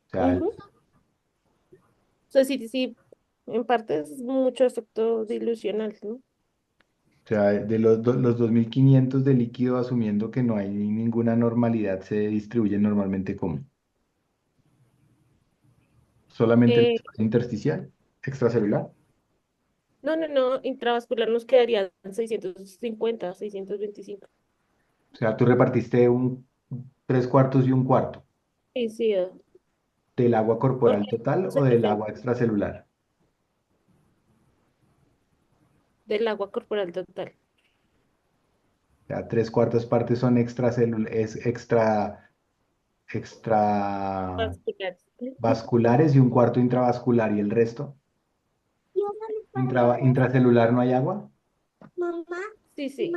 [SPEAKER 2] O sea,
[SPEAKER 6] Ujú. O sea, sí, sí, en parte es mucho efecto dilucional, ¿no?
[SPEAKER 2] de los 2.500 de líquido, asumiendo que no hay ninguna normalidad, se distribuyen normalmente como solamente el
[SPEAKER 6] Eh,
[SPEAKER 2] espacio intersticial, extracelular.
[SPEAKER 6] no, no, no, intravascular nos quedarían 650, 625.
[SPEAKER 2] O sea, tú repartiste un 3 cuartos y un cuarto
[SPEAKER 6] Sí, sí,
[SPEAKER 2] del agua
[SPEAKER 6] ok,
[SPEAKER 2] corporal total o del
[SPEAKER 6] 60
[SPEAKER 2] agua extracelular.
[SPEAKER 6] del agua corporal total.
[SPEAKER 2] O sea, 3 cuartas partes son
[SPEAKER 6] Vasculares.
[SPEAKER 2] extravasculares y un cuarto intravascular y el resto. Intracelular no hay agua.
[SPEAKER 6] Mamá. Sí, sí.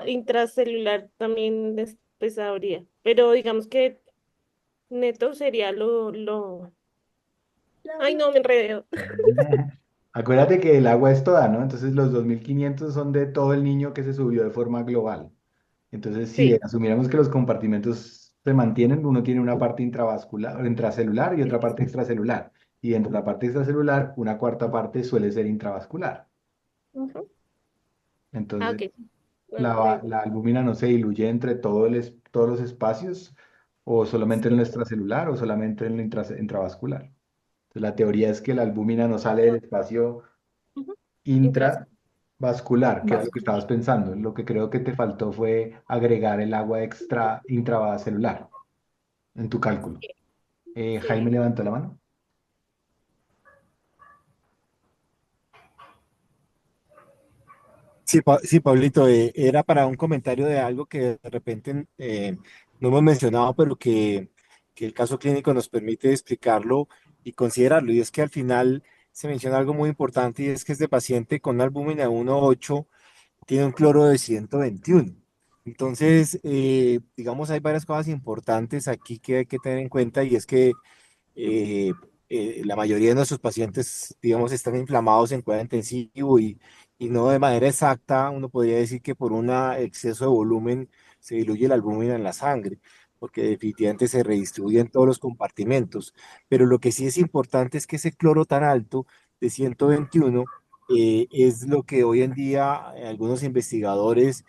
[SPEAKER 6] Intracelular también pues habría, pero digamos que neto sería Ay, no, me enredé.
[SPEAKER 2] Acuérdate que el agua es toda, ¿no? Entonces los 2.500 son de todo el niño que se subió de forma global. Entonces, si
[SPEAKER 6] Sí.
[SPEAKER 2] asumiéramos que los compartimentos se mantienen, uno tiene una parte intravascular, intracelular y otra parte extracelular. Y dentro de la parte extracelular, una cuarta parte suele ser intravascular.
[SPEAKER 6] Ujú. Ah,
[SPEAKER 2] Entonces,
[SPEAKER 6] ok. Bueno,
[SPEAKER 2] la albúmina no se diluye entre todos los espacios, o solamente en lo extracelular, o solamente en lo intravascular. Entonces, la teoría es que la albúmina no sale del espacio
[SPEAKER 6] ujú. Intras.
[SPEAKER 2] intravascular, que era lo que
[SPEAKER 5] Vascular.
[SPEAKER 2] estabas pensando. Lo que creo que te faltó fue agregar el agua intravacelular en tu cálculo. Jaime
[SPEAKER 6] Sí.
[SPEAKER 2] levantó la mano.
[SPEAKER 7] Sí, sí, Pablito, era para un comentario de algo que de repente no hemos mencionado, pero que el caso clínico nos permite explicarlo y considerarlo. Y es que al final se menciona algo muy importante y es que este paciente con albúmina 1,8 tiene un cloro de 121. Entonces, digamos, hay varias cosas importantes aquí que hay que tener en cuenta y es que eh, la mayoría de nuestros pacientes, digamos, están inflamados en cuidado intensivo y no de manera exacta, uno podría decir que por un exceso de volumen se diluye la albúmina en la sangre, porque definitivamente se redistribuye en todos los compartimentos. Pero lo que sí es importante es que ese cloro tan alto de 121 es lo que hoy en día algunos investigadores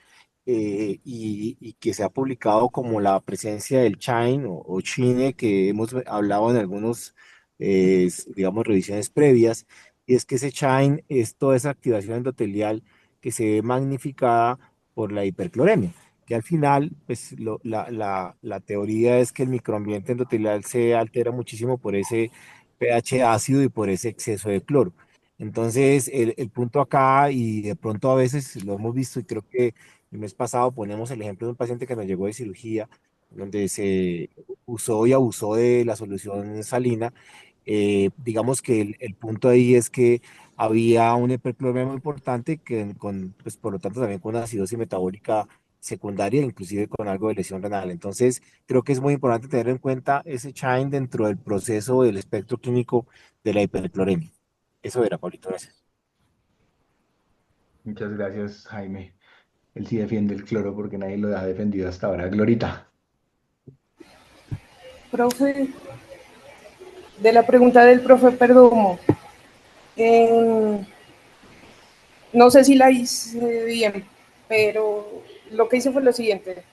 [SPEAKER 7] y que se ha publicado como la presencia del Chine o Chine, que hemos hablado en algunos, digamos, revisiones previas, y es que ese Chine es toda esa activación endotelial que se ve magnificada por la hipercloremia, que al final, pues la teoría es que el microambiente endotelial se altera muchísimo por ese pH ácido y por ese exceso de cloro. Entonces, el punto acá, y de pronto a veces lo hemos visto, y creo que el mes pasado ponemos el ejemplo de un paciente que nos llegó de cirugía, donde se usó y abusó de la solución salina. Digamos que el punto ahí es que había un hipercloремia muy importante, pues, por lo tanto también con una acidosis metabólica secundaria, inclusive con algo de lesión renal. Entonces, creo que es muy importante tener en cuenta ese CHAIN dentro del proceso del espectro clínico de la hipercloremia. Eso era, Pablito, gracias.
[SPEAKER 2] Muchas gracias, Jaime. Él sí defiende el cloro porque nadie lo ha defendido hasta ahora. Glorita.
[SPEAKER 8] Profe, de la pregunta del profe Perdomo, eh, no sé si la hice bien, pero lo que hice fue lo siguiente.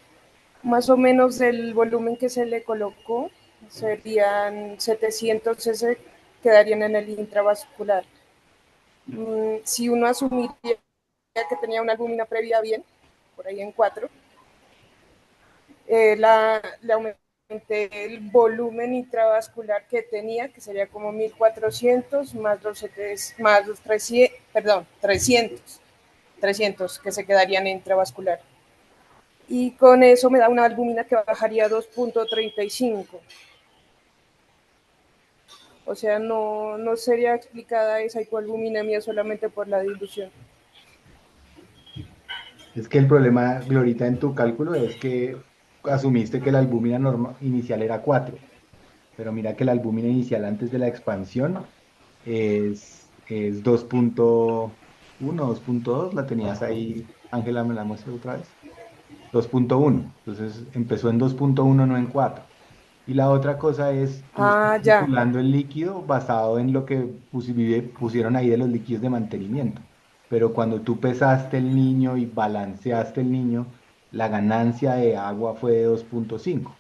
[SPEAKER 8] Más o menos el volumen que se le colocó serían 700 cc, quedarían en el intravascular. Si uno asumiría que tenía una albúmina previa bien, por ahí en 4, le aumenté el volumen intravascular que tenía, que sería como 1400 más más los 300, perdón, 300 que se quedarían intravascular. y con eso me da una albúmina que bajaría a 2.35. O sea, no sería explicada esa hipoalbuminemia solamente por la dilución.
[SPEAKER 2] Es que el problema, Glorita, en tu cálculo es que asumiste que la albúmina inicial era 4, pero mira que la albúmina inicial antes de la expansión es 2.1, 2.2, la tenías ahí, Ángela, ¿me la muestras otra vez? 2.1, entonces empezó en 2.1, no en 4. Y la otra cosa es, tú estás
[SPEAKER 8] Ah, ya.
[SPEAKER 2] calculando el líquido basado en lo que pusieron ahí de los líquidos de mantenimiento. Pero cuando tú pesaste el niño y balanceaste el niño, la ganancia de agua fue de 2.5.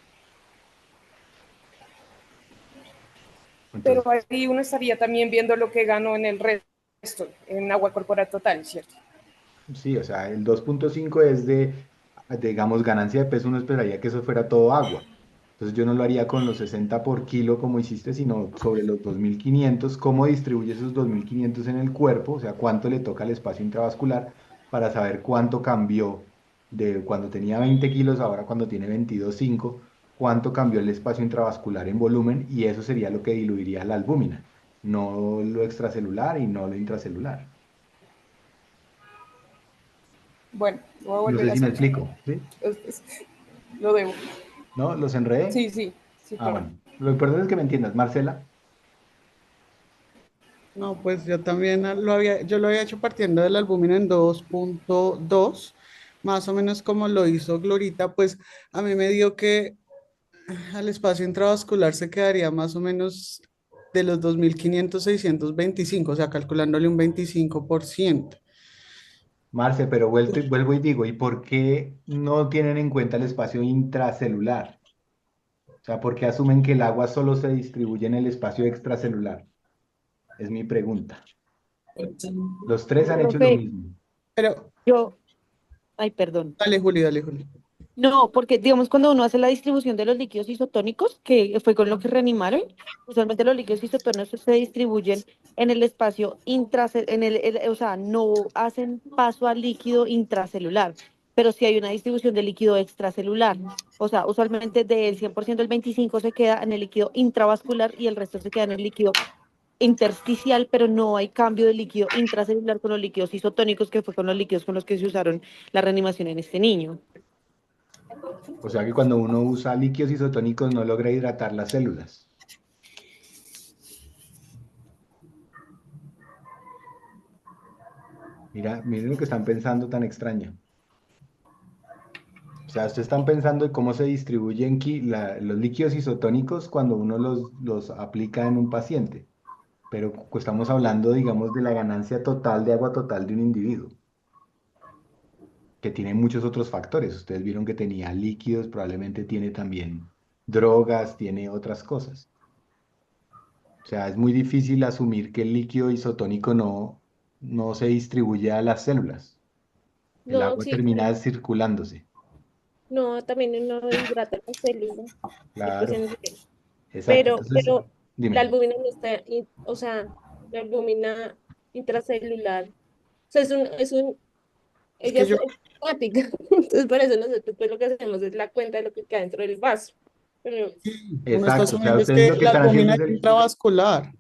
[SPEAKER 8] Pero
[SPEAKER 2] Entonces,
[SPEAKER 8] ahí uno estaría también viendo lo que ganó en el resto, en agua corporal total, ¿cierto?
[SPEAKER 2] sí, o sea, el 2.5 es digamos, ganancia de peso, uno esperaría que eso fuera todo agua. Entonces yo no lo haría con los 60 por kilo como hiciste, sino sobre los 2.500. ¿Cómo distribuye esos 2.500 en el cuerpo? O sea, cuánto le toca al espacio intravascular para saber cuánto cambió de cuando tenía 20 kilos, ahora cuando tiene 22,5, cuánto cambió el espacio intravascular en volumen, y eso sería lo que diluiría la albúmina, no lo extracelular y no lo intracelular.
[SPEAKER 8] Bueno, voy a
[SPEAKER 2] No
[SPEAKER 8] volver
[SPEAKER 2] sé
[SPEAKER 8] a
[SPEAKER 2] si me
[SPEAKER 8] escuchar.
[SPEAKER 2] explico, ¿sí?
[SPEAKER 8] Lo debo.
[SPEAKER 2] ¿No? ¿Los enredé?
[SPEAKER 8] Sí, sí, sí,
[SPEAKER 2] Ah,
[SPEAKER 8] claro.
[SPEAKER 2] bueno. Lo importante es que me entiendas, Marcela.
[SPEAKER 9] No, pues yo también yo lo había hecho partiendo de la albúmina en 2.2, más o menos como lo hizo Glorita, pues a mí me dio que al espacio intravascular se quedaría más o menos de los 2.500 625, o sea, calculándole un 25%.
[SPEAKER 2] Marce, pero vuelvo y digo, ¿y por qué no tienen en cuenta el espacio intracelular? O sea, ¿por qué asumen que el agua solo se distribuye en el espacio extracelular? Es mi pregunta. Los tres han hecho lo
[SPEAKER 10] Profe,
[SPEAKER 2] mismo.
[SPEAKER 9] Pero,
[SPEAKER 10] yo, ay, perdón.
[SPEAKER 9] dale, Juli, dale, Juli.
[SPEAKER 10] No, porque digamos cuando uno hace la distribución de los líquidos isotónicos, que fue con lo que reanimaron, usualmente los líquidos isotónicos se distribuyen en el espacio o sea, no hacen paso al líquido intracelular, pero sí hay una distribución de líquido extracelular. O sea, usualmente del 100% el 25 se queda en el líquido intravascular y el resto se queda en el líquido intersticial, pero no hay cambio de líquido intracelular con los líquidos isotónicos, que fue con los líquidos con los que se usaron la reanimación en este niño.
[SPEAKER 2] O sea que cuando uno usa líquidos isotónicos no logra hidratar las células. Miren lo que están pensando tan extraño. O sea, ustedes están pensando en cómo se distribuyen los líquidos isotónicos cuando uno los aplica en un paciente, pero estamos hablando, digamos, de la ganancia total de agua total de un individuo, que tiene muchos otros factores. Ustedes vieron que tenía líquidos, probablemente tiene también drogas, tiene otras cosas. O sea, es muy difícil asumir que el líquido isotónico no se distribuye a las células. El
[SPEAKER 6] No,
[SPEAKER 2] agua
[SPEAKER 6] sí, claro.
[SPEAKER 2] termina circulándose.
[SPEAKER 6] No, también uno hidrata la célula y pues
[SPEAKER 2] Claro,
[SPEAKER 6] en ese-
[SPEAKER 2] exacto. Entonces,
[SPEAKER 6] pero la
[SPEAKER 2] dime.
[SPEAKER 6] albúmina no está, o sea, la albúmina intracelular, o sea,
[SPEAKER 9] Es
[SPEAKER 6] ella
[SPEAKER 9] que
[SPEAKER 6] es
[SPEAKER 9] yo,
[SPEAKER 6] estática, entonces por eso nosotros pues lo que hacemos es la cuenta de lo que queda dentro del vaso. Pero
[SPEAKER 9] uno está
[SPEAKER 2] Exacto, o sea,
[SPEAKER 9] asumiendo es
[SPEAKER 2] ustedes
[SPEAKER 9] que
[SPEAKER 2] lo que
[SPEAKER 9] la
[SPEAKER 2] están haciendo
[SPEAKER 9] albúmina
[SPEAKER 2] es
[SPEAKER 9] es intravascular.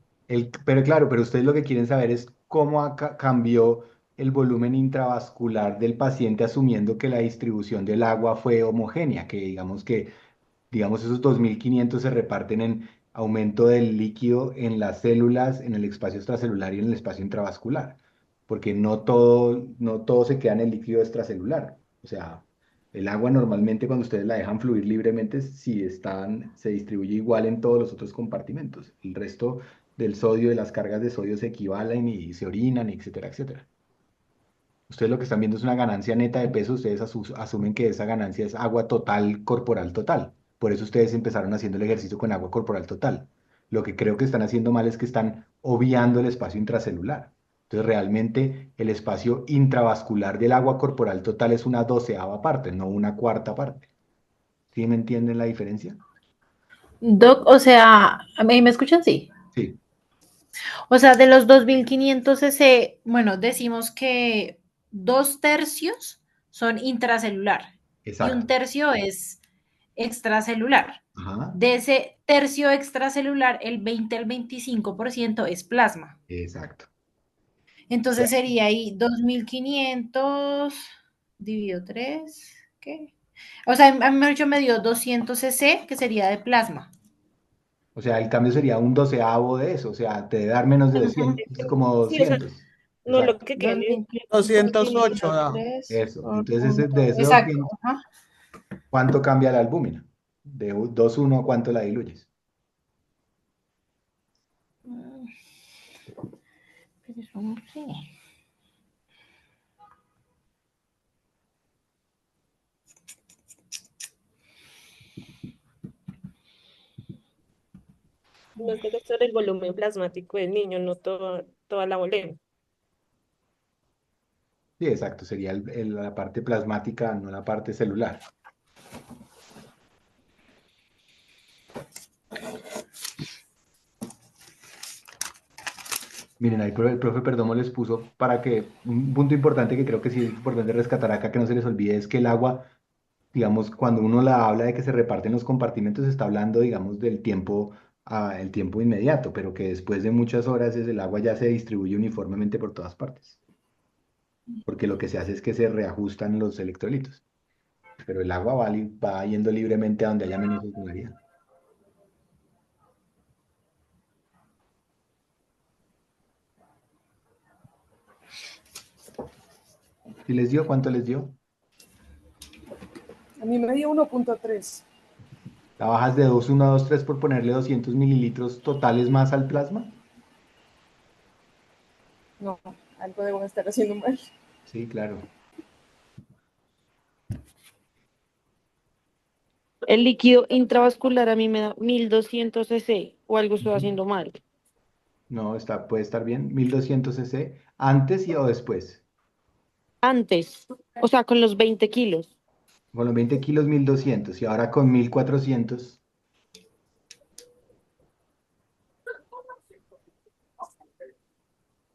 [SPEAKER 2] pero claro, pero ustedes lo que quieren saber es cómo cambió el volumen intravascular del paciente asumiendo que la distribución del agua fue homogénea, digamos, esos 2.500 se reparten en aumento del líquido en las células, en el espacio extracelular y en el espacio intravascular, porque no todo se queda en el líquido extracelular. O sea, el agua normalmente cuando ustedes la dejan fluir libremente, si se distribuye igual en todos los otros compartimentos. El resto del sodio, y las cargas de sodio se equivalen y se orinan, etcétera, etcétera. Ustedes lo que están viendo es una ganancia neta de peso, ustedes asumen que esa ganancia es agua total, corporal total. Por eso ustedes empezaron haciendo el ejercicio con agua corporal total. Lo que creo que están haciendo mal es que están obviando el espacio intracelular. Entonces, realmente el espacio intravascular del agua corporal total es una 12ª parte, no una 4ª parte. ¿Sí me entienden la diferencia?
[SPEAKER 11] Doc, o sea, ¿a mí me escuchan? Sí.
[SPEAKER 2] Sí.
[SPEAKER 11] O sea, de los 2.500 bueno, decimos que 2/3 son intracelular
[SPEAKER 12] y un
[SPEAKER 2] Exacto.
[SPEAKER 12] tercio es extracelular.
[SPEAKER 2] Ajá,
[SPEAKER 12] De ese tercio extracelular, el 20 al 25% es plasma.
[SPEAKER 2] exacto. O sea,
[SPEAKER 12] Entonces sería ahí 2500 dividido 3, ¿qué? O sea, a mí me dio 200 cc, que sería de plasma.
[SPEAKER 2] el cambio sería un doceavo de eso, o sea, te debe dar menos de
[SPEAKER 12] Ujú.
[SPEAKER 2] 200, es como
[SPEAKER 6] Sí, o sea,
[SPEAKER 2] 200.
[SPEAKER 6] no lo
[SPEAKER 2] Exacto.
[SPEAKER 6] que queda en
[SPEAKER 9] 208
[SPEAKER 12] 225 dividido
[SPEAKER 9] da.
[SPEAKER 12] 3
[SPEAKER 2] Eso.
[SPEAKER 12] por
[SPEAKER 2] Entonces,
[SPEAKER 12] punto.
[SPEAKER 2] de ese
[SPEAKER 12] Exacto.
[SPEAKER 2] 200,
[SPEAKER 12] Ajá.
[SPEAKER 2] ¿cuánto cambia la albúmina? De 2,1 a cuánto la diluyes.
[SPEAKER 12] Pero eso no sé.
[SPEAKER 6] Más que sobre el volumen plasmático del niño, no toda la molécula.
[SPEAKER 2] Sí, exacto, sería la parte plasmática, no la parte celular. Miren, ahí el profe Perdomo les puso para que un punto importante que creo que sí es importante rescatar acá, que no se les olvide, es que el agua, digamos, cuando uno la habla de que se reparten los compartimentos, está hablando, digamos, del tiempo, el tiempo inmediato, pero que después de muchas horas el agua ya se distribuye uniformemente por todas partes, porque lo que se hace es que se reajustan los electrolitos, pero el agua va yendo libremente a donde haya menos osmolaridad. ¿Sí les dio? ¿Cuánto les dio?
[SPEAKER 8] A mí me dio 1.3.
[SPEAKER 2] La bajas de 2,1 a 2,3 por ponerle 200 mililitros totales más al plasma.
[SPEAKER 8] No, algo debo estar haciendo mal.
[SPEAKER 2] Sí, claro.
[SPEAKER 10] El líquido intravascular a mí me da 1200 cc o algo estoy
[SPEAKER 2] Ujú.
[SPEAKER 10] haciendo mal.
[SPEAKER 2] No, puede estar bien. 1,200 cc antes y o después.
[SPEAKER 10] Antes, o sea, con los 20 kilos.
[SPEAKER 2] Con los 20 kilos, 1,200 y ahora con 1,400.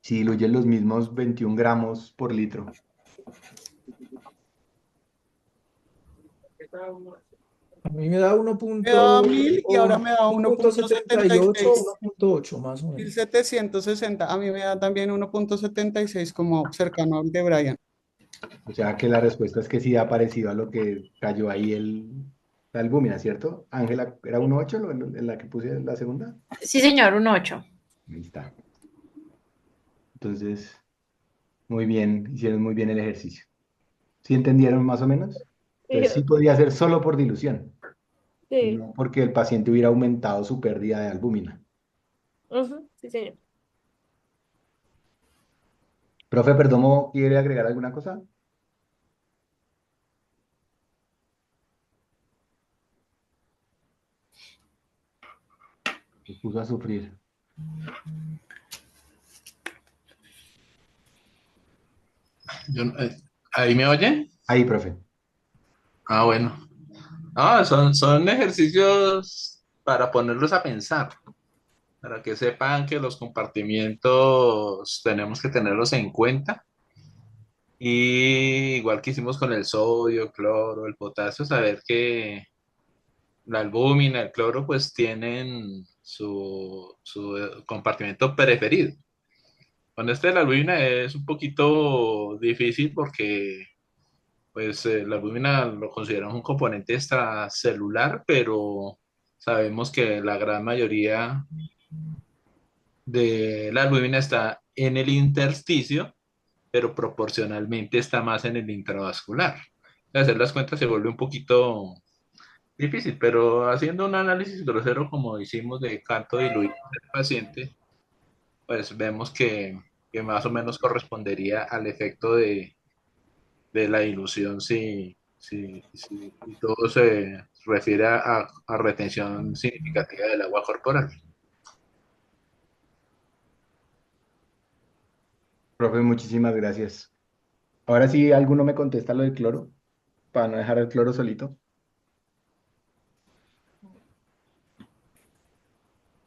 [SPEAKER 2] Si diluyen los mismos 21 gramos por litro.
[SPEAKER 5] A mí me da
[SPEAKER 9] Me daba 1000 y ahora me da
[SPEAKER 5] 1.78,
[SPEAKER 9] 1.76.
[SPEAKER 5] 1.8 más o menos.
[SPEAKER 9] 1760. A mí me da también 1.76 como cercano al de Brian.
[SPEAKER 2] O sea que la respuesta es que sí ha parecido a lo que cayó ahí la albúmina, ¿cierto? Ángela, ¿era 1,8 en la que puse la segunda?
[SPEAKER 12] Sí, señor, un 8.
[SPEAKER 2] Ahí está. Entonces, muy bien, hicieron muy bien el ejercicio. ¿Sí entendieron más o menos?
[SPEAKER 6] Sí,
[SPEAKER 2] Entonces sí podría ser solo por dilución,
[SPEAKER 6] sí,
[SPEAKER 2] no porque el paciente hubiera aumentado su pérdida de albúmina.
[SPEAKER 6] ujú, sí, señor.
[SPEAKER 2] Profe Perdomo, ¿quiere agregar alguna cosa? Se puso a sufrir.
[SPEAKER 13] Yo, ¿ahí me oyen?
[SPEAKER 2] Ahí, profe.
[SPEAKER 13] Ah, bueno. Ah, son ejercicios para ponerlos a pensar, para que sepan que los compartimientos tenemos que tenerlos en cuenta. Y igual que hicimos con el sodio, cloro, el potasio, saber que la albúmina, el cloro, pues tienen su compartimento preferido. Con este de la albúmina es un poquito difícil porque pues la albúmina lo consideramos un componente extracelular, pero sabemos que la gran mayoría de la albúmina está en el intersticio, pero proporcionalmente está más en el intravascular. Hacer las cuentas se vuelve un poquito difícil, pero haciendo un análisis grosero como hicimos de cuánto diluir el paciente, pues vemos que más o menos correspondería al efecto de la dilución si todo se refiere a retención significativa del agua corporal.
[SPEAKER 2] Profe, muchísimas gracias. Ahora sí, ¿alguno me contesta lo del cloro? Para no dejar el cloro solito.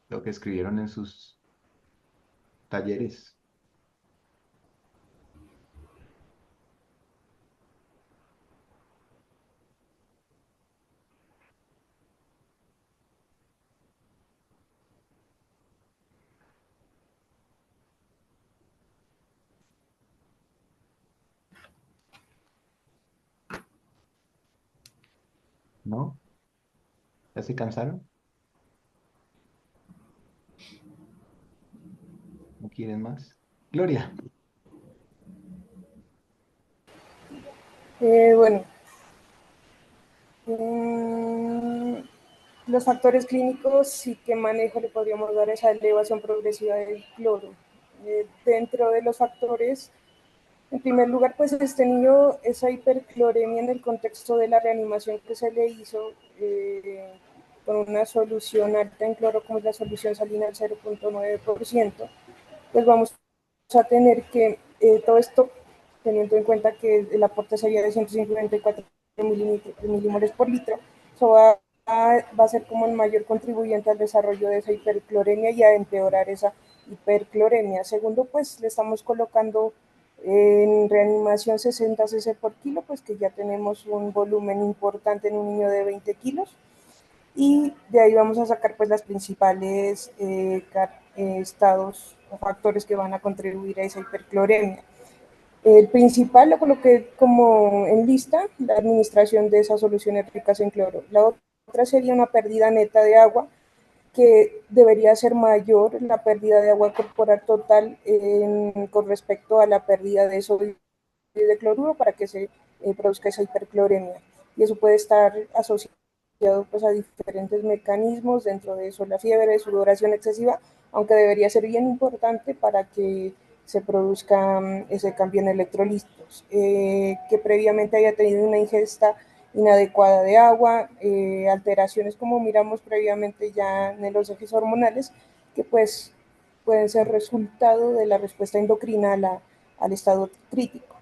[SPEAKER 2] Lo que escribieron en sus talleres. ¿No? ¿Ya se cansaron? ¿No quieren más? Gloria.
[SPEAKER 8] Bueno, mm, los factores clínicos y qué manejo le podríamos dar a esa elevación progresiva del cloro. Dentro de los factores, en primer lugar, pues este niño, esa hipercloremia en el contexto de la reanimación que se le hizo con una solución alta en cloro, como es la solución salina al 0,9%, pues vamos a tener que todo esto, teniendo en cuenta que el aporte sería de 154 milímetros por litro, eso va a ser como el mayor contribuyente al desarrollo de esa hipercloremia y a empeorar esa hipercloremia. Segundo, pues le estamos colocando en reanimación 60 cc por kilo, pues que ya tenemos un volumen importante en un niño de 20 kilos y de ahí vamos a sacar pues las principales estados o factores que van a contribuir a esa hipercloremia. El principal lo coloqué como en lista, la administración de esas soluciones ricas en cloro. La otra sería una pérdida neta de agua, que debería ser mayor la pérdida de agua corporal total con respecto a la pérdida de sodio y de cloruro para que se produzca esa hipercloremia. Y eso puede estar asociado pues, a diferentes mecanismos, dentro de eso la fiebre, sudoración excesiva, aunque debería ser bien importante para que se produzca ese cambio en electrolitos, que previamente haya tenido una ingesta inadecuada de agua, alteraciones como miramos previamente ya en los ejes hormonales, que pues pueden ser resultado de la respuesta endocrina al estado crítico.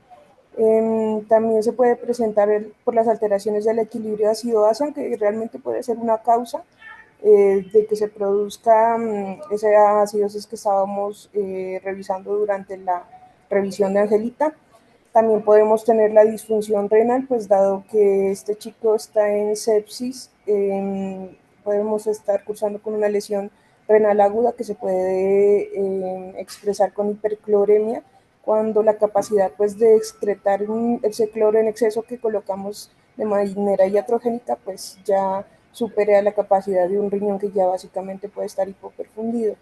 [SPEAKER 8] También se puede presentar por las alteraciones del equilibrio ácido-base, aunque realmente puede ser una causa de que se produzca esa acidosis que estábamos revisando durante la revisión de Angelita. También podemos tener la disfunción renal, pues dado que este chico está en sepsis, podemos estar cursando con una lesión renal aguda que se puede expresar con hipercloremia, cuando la capacidad pues de excretar ese cloro en exceso que colocamos de manera iatrogénica pues ya supere a la capacidad de un riñón que ya básicamente puede estar hipoperfundido.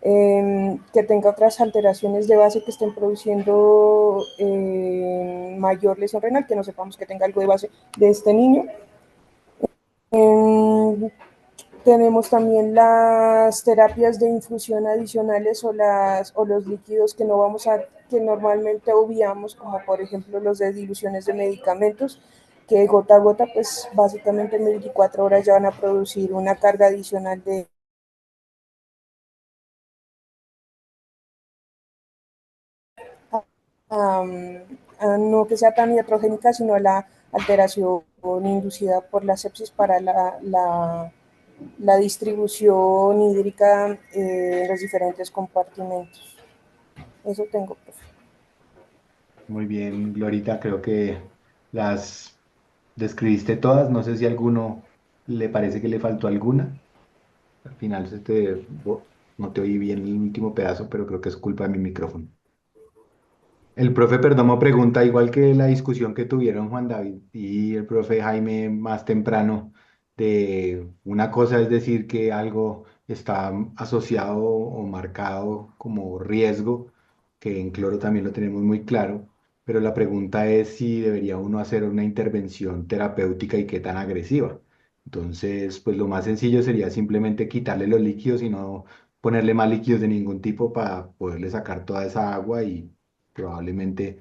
[SPEAKER 8] Que tenga otras alteraciones de base que estén produciendo mayor lesión renal, que no sepamos que tenga algo de base de este niño. Tenemos también las terapias de infusión adicionales o los líquidos que no vamos a, que normalmente obviamos, como por ejemplo los de diluciones de medicamentos, que gota a gota, pues básicamente en 24 horas ya van a producir una carga adicional de no que sea tan iatrogénica, sino la alteración inducida por la sepsis para la distribución hídrica en los diferentes compartimentos. Eso tengo, profe.
[SPEAKER 2] Muy bien, Glorita, creo que las describiste todas. No sé si a alguno le parece que le faltó alguna. Al final no te oí bien el último pedazo, pero creo que es culpa de mi micrófono. El profe Perdomo pregunta, igual que la discusión que tuvieron Juan David y el profe Jaime más temprano, de una cosa es decir que algo está asociado o marcado como riesgo, que en cloro también lo tenemos muy claro, pero la pregunta es si debería uno hacer una intervención terapéutica y qué tan agresiva. Entonces, pues lo más sencillo sería simplemente quitarle los líquidos y no ponerle más líquidos de ningún tipo para poderle sacar toda esa agua y probablemente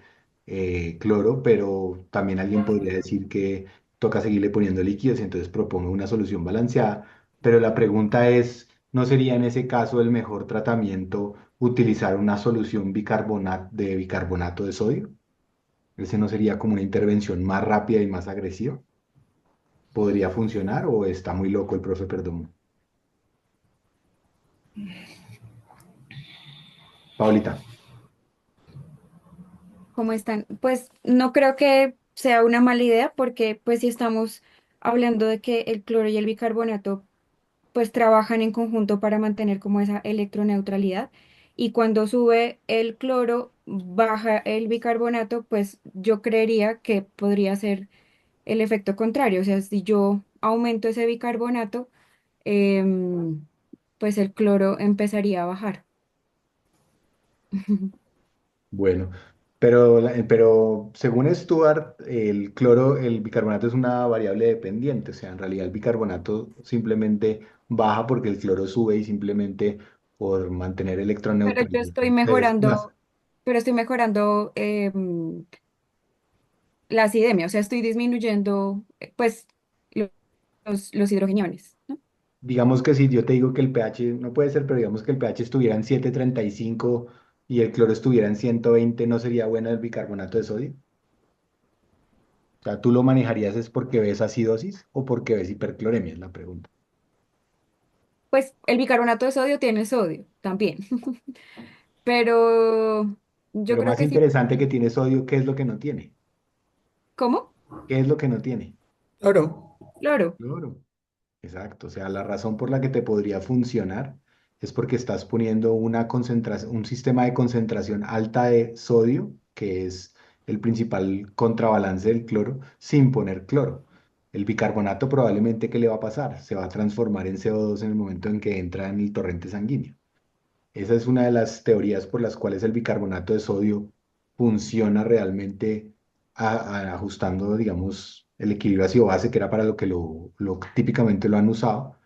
[SPEAKER 2] cloro, pero también alguien podría decir que toca seguirle poniendo líquidos y entonces propongo una solución balanceada. Pero la pregunta es, ¿no sería en ese caso el mejor tratamiento utilizar una solución de bicarbonato de sodio? ¿Ese no sería como una intervención más rápida y más agresiva? ¿Podría funcionar o está muy loco el profe Perdomo? Paulita.
[SPEAKER 14] ¿Cómo están? Pues no creo que sea una mala idea porque pues si estamos hablando de que el cloro y el bicarbonato pues trabajan en conjunto para mantener como esa electroneutralidad y cuando sube el cloro baja el bicarbonato, pues yo creería que podría ser el efecto contrario. O sea, si yo aumento ese bicarbonato, em, pues el cloro empezaría a bajar.
[SPEAKER 2] Bueno, pero según Stuart, el cloro, el bicarbonato es una variable dependiente, o sea, en realidad el bicarbonato simplemente baja porque el cloro sube y simplemente por mantener
[SPEAKER 14] Pero yo estoy
[SPEAKER 2] electroneutralización.
[SPEAKER 14] mejorando, pero estoy mejorando la acidemia, o sea, estoy disminuyendo, pues, lo- los hidrogeniones, ¿no?
[SPEAKER 2] Digamos que si yo te digo que el pH, no puede ser, pero digamos que el pH estuviera en 7,35 y el cloro estuviera en 120, ¿no sería bueno el bicarbonato de sodio? O sea, ¿tú lo manejarías es porque ves acidosis o porque ves hipercloremia? Es la pregunta.
[SPEAKER 14] Pues el bicarbonato de sodio tiene sodio también, pero yo
[SPEAKER 2] Pero
[SPEAKER 14] creo
[SPEAKER 2] más
[SPEAKER 14] que sí.
[SPEAKER 2] interesante que tiene sodio, ¿qué es lo que no tiene?
[SPEAKER 14] ¿Cómo?
[SPEAKER 2] ¿Qué es lo que no tiene?
[SPEAKER 5] Claro.
[SPEAKER 14] Cloro.
[SPEAKER 2] Cloro. Exacto, o sea, la razón por la que te podría funcionar es porque estás poniendo una concentración, un sistema de concentración alta de sodio, que es el principal contrabalance del cloro, sin poner cloro. El bicarbonato probablemente, ¿qué le va a pasar? Se va a transformar en CO2 en el momento en que entra en el torrente sanguíneo. Esa es una de las teorías por las cuales el bicarbonato de sodio funciona realmente ajustando, digamos, el equilibrio ácido-base, que era para lo que típicamente lo han usado,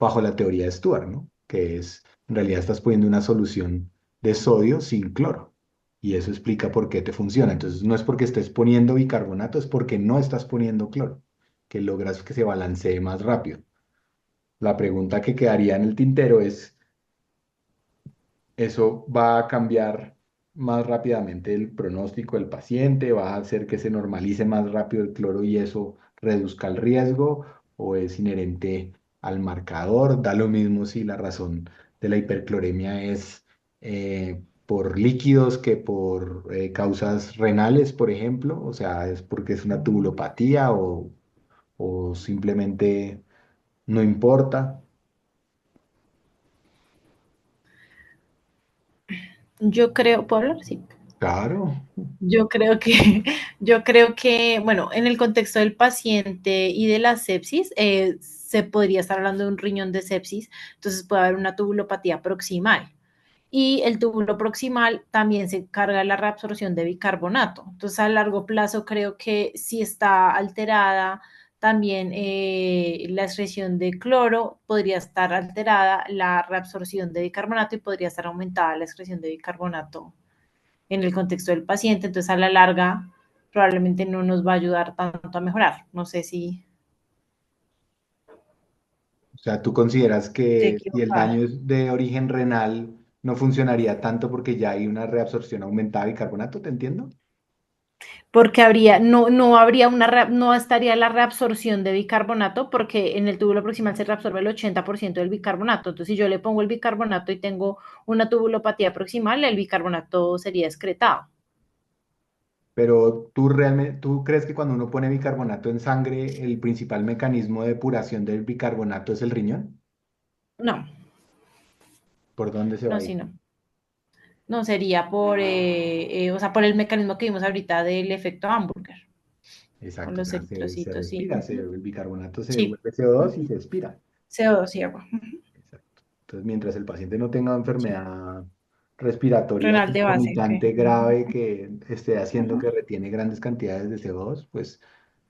[SPEAKER 2] bajo la teoría de Stuart, ¿no? Que es, en realidad estás poniendo una solución de sodio sin cloro. Y eso explica por qué te funciona. Entonces, no es porque estés poniendo bicarbonato, es porque no estás poniendo cloro, que logras que se balancee más rápido. La pregunta que quedaría en el tintero es, eso va a cambiar más rápidamente el pronóstico del paciente, va a hacer que se normalice más rápido el cloro y eso reduzca el riesgo, o es inherente al marcador. Da lo mismo si la razón de la hipercloremia es por líquidos que por causas renales, por ejemplo, o sea, es porque es una tubulopatía o simplemente no importa.
[SPEAKER 12] Yo creo, ¿puedo hablar? Sí.
[SPEAKER 2] Claro.
[SPEAKER 12] Yo creo que, bueno, en el contexto del paciente y de la sepsis, se podría estar hablando de un riñón de sepsis, entonces puede haber una tubulopatía proximal. Y el túbulo proximal también se encarga de la reabsorción de bicarbonato. Entonces, a largo plazo, creo que si está alterada también la excreción de cloro, podría estar alterada la reabsorción de bicarbonato y podría estar aumentada la excreción de bicarbonato en el contexto del paciente, entonces a la larga probablemente no nos va a ayudar tanto a mejorar. No sé si
[SPEAKER 2] O sea, ¿tú consideras
[SPEAKER 12] estoy
[SPEAKER 2] que si el
[SPEAKER 12] equivocada.
[SPEAKER 2] daño es de origen renal no funcionaría tanto porque ya hay una reabsorción aumentada de bicarbonato? ¿Te entiendo?
[SPEAKER 12] Porque no estaría la reabsorción de bicarbonato, porque en el túbulo proximal se reabsorbe el 80% del bicarbonato. Entonces, si yo le pongo el bicarbonato y tengo una tubulopatía proximal, el bicarbonato sería excretado.
[SPEAKER 2] Pero ¿tú crees que cuando uno pone bicarbonato en sangre, el principal mecanismo de depuración del bicarbonato es el riñón?
[SPEAKER 12] No,
[SPEAKER 2] ¿Por dónde se va
[SPEAKER 12] no,
[SPEAKER 2] a
[SPEAKER 12] sí,
[SPEAKER 2] ir?
[SPEAKER 12] no. No sería o sea, por el mecanismo que vimos ahorita del efecto hamburger, con
[SPEAKER 2] Exacto, o
[SPEAKER 12] los
[SPEAKER 2] sea, se
[SPEAKER 12] eritrocitos, sí.
[SPEAKER 2] respira, el bicarbonato se
[SPEAKER 12] Sí,
[SPEAKER 2] vuelve CO2 y se expira.
[SPEAKER 12] CO2 y agua.
[SPEAKER 2] Exacto. Entonces, mientras el paciente no tenga enfermedad respiratoria
[SPEAKER 12] Renal de base, ok.
[SPEAKER 2] concomitante grave que esté haciendo que retiene grandes cantidades de CO2, pues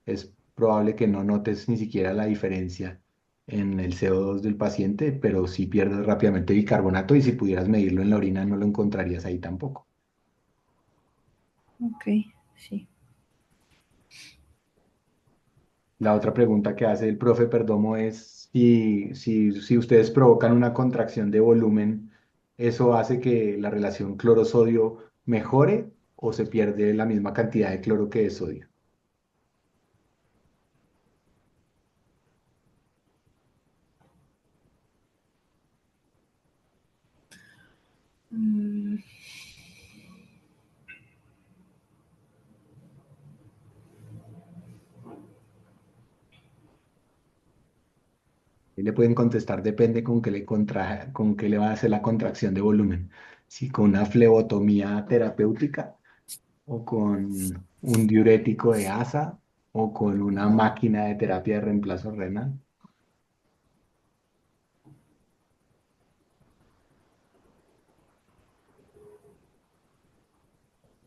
[SPEAKER 2] es probable que no notes ni siquiera la diferencia en el CO2 del paciente, pero sí pierdes rápidamente bicarbonato y si pudieras medirlo en la orina no lo encontrarías ahí tampoco.
[SPEAKER 12] Ok, sí.
[SPEAKER 2] La otra pregunta que hace el profe Perdomo es si ustedes provocan una contracción de volumen, ¿eso hace que la relación cloro-sodio mejore o se pierde la misma cantidad de cloro que de sodio?
[SPEAKER 12] Mm,
[SPEAKER 2] Y le pueden contestar, depende con qué le va a hacer la contracción de volumen. Si con una flebotomía terapéutica o con un diurético de asa o con una máquina de terapia de reemplazo renal.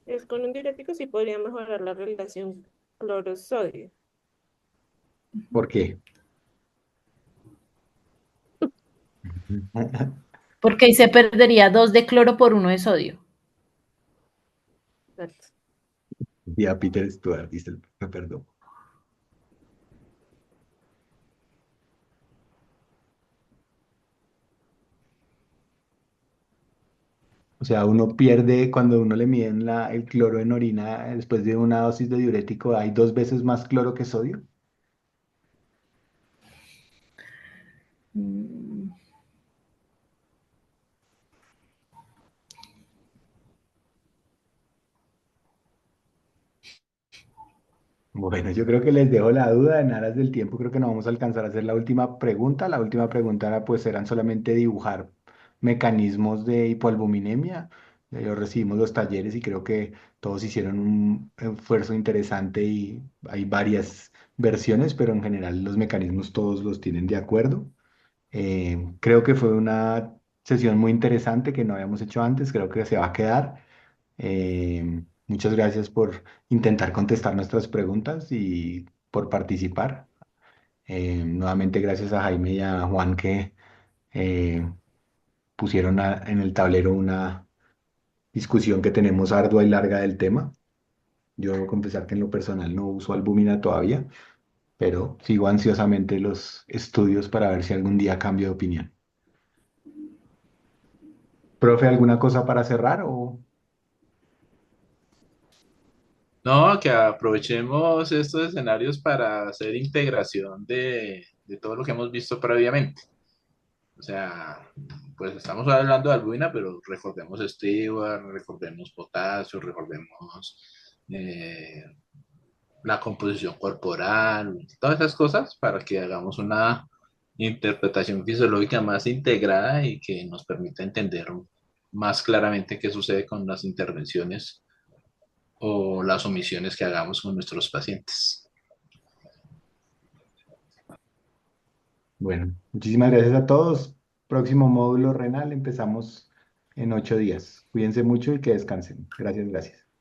[SPEAKER 6] Es con un diurético sí podría mejorar la relación cloro-sodio.
[SPEAKER 2] ¿Por qué?
[SPEAKER 12] Porque ahí se perdería 2 de cloro por 1 de sodio.
[SPEAKER 6] Exacto.
[SPEAKER 2] Y a Peter Stuart, dice el profe Perdomo. O sea, uno pierde cuando uno le miden el cloro en orina después de una dosis de diurético, hay 2 veces más cloro que sodio.
[SPEAKER 12] Mm,
[SPEAKER 2] Bueno, yo creo que les dejo la duda en aras del tiempo, creo que no vamos a alcanzar a hacer la última pregunta. La última pregunta era, pues eran solamente dibujar mecanismos de hipoalbuminemia. Recibimos los talleres y creo que todos hicieron un esfuerzo interesante y hay varias versiones, pero en general los mecanismos todos los tienen de acuerdo. Creo que fue una sesión muy interesante que no habíamos hecho antes, creo que se va a quedar. Muchas gracias por intentar contestar nuestras preguntas y por participar. Nuevamente gracias a Jaime y a Juan que eh, pusieron en el tablero una discusión que tenemos ardua y larga del tema. Yo debo confesar que en lo personal no uso albúmina todavía, pero sigo ansiosamente los estudios para ver si algún día cambio de opinión. Profe, ¿alguna cosa para cerrar o?
[SPEAKER 13] No, que aprovechemos estos escenarios para hacer integración de todo lo que hemos visto previamente. O sea, pues estamos hablando de albúmina, pero recordemos Stewart, recordemos potasio, recordemos eh, la composición corporal, todas esas cosas para que hagamos una interpretación fisiológica más integrada y que nos permita entender más claramente qué sucede con las intervenciones o las omisiones que hagamos con nuestros pacientes.
[SPEAKER 2] Bueno, muchísimas gracias a todos. Próximo módulo renal empezamos en 8 días. Cuídense mucho y que descansen. Gracias, gracias.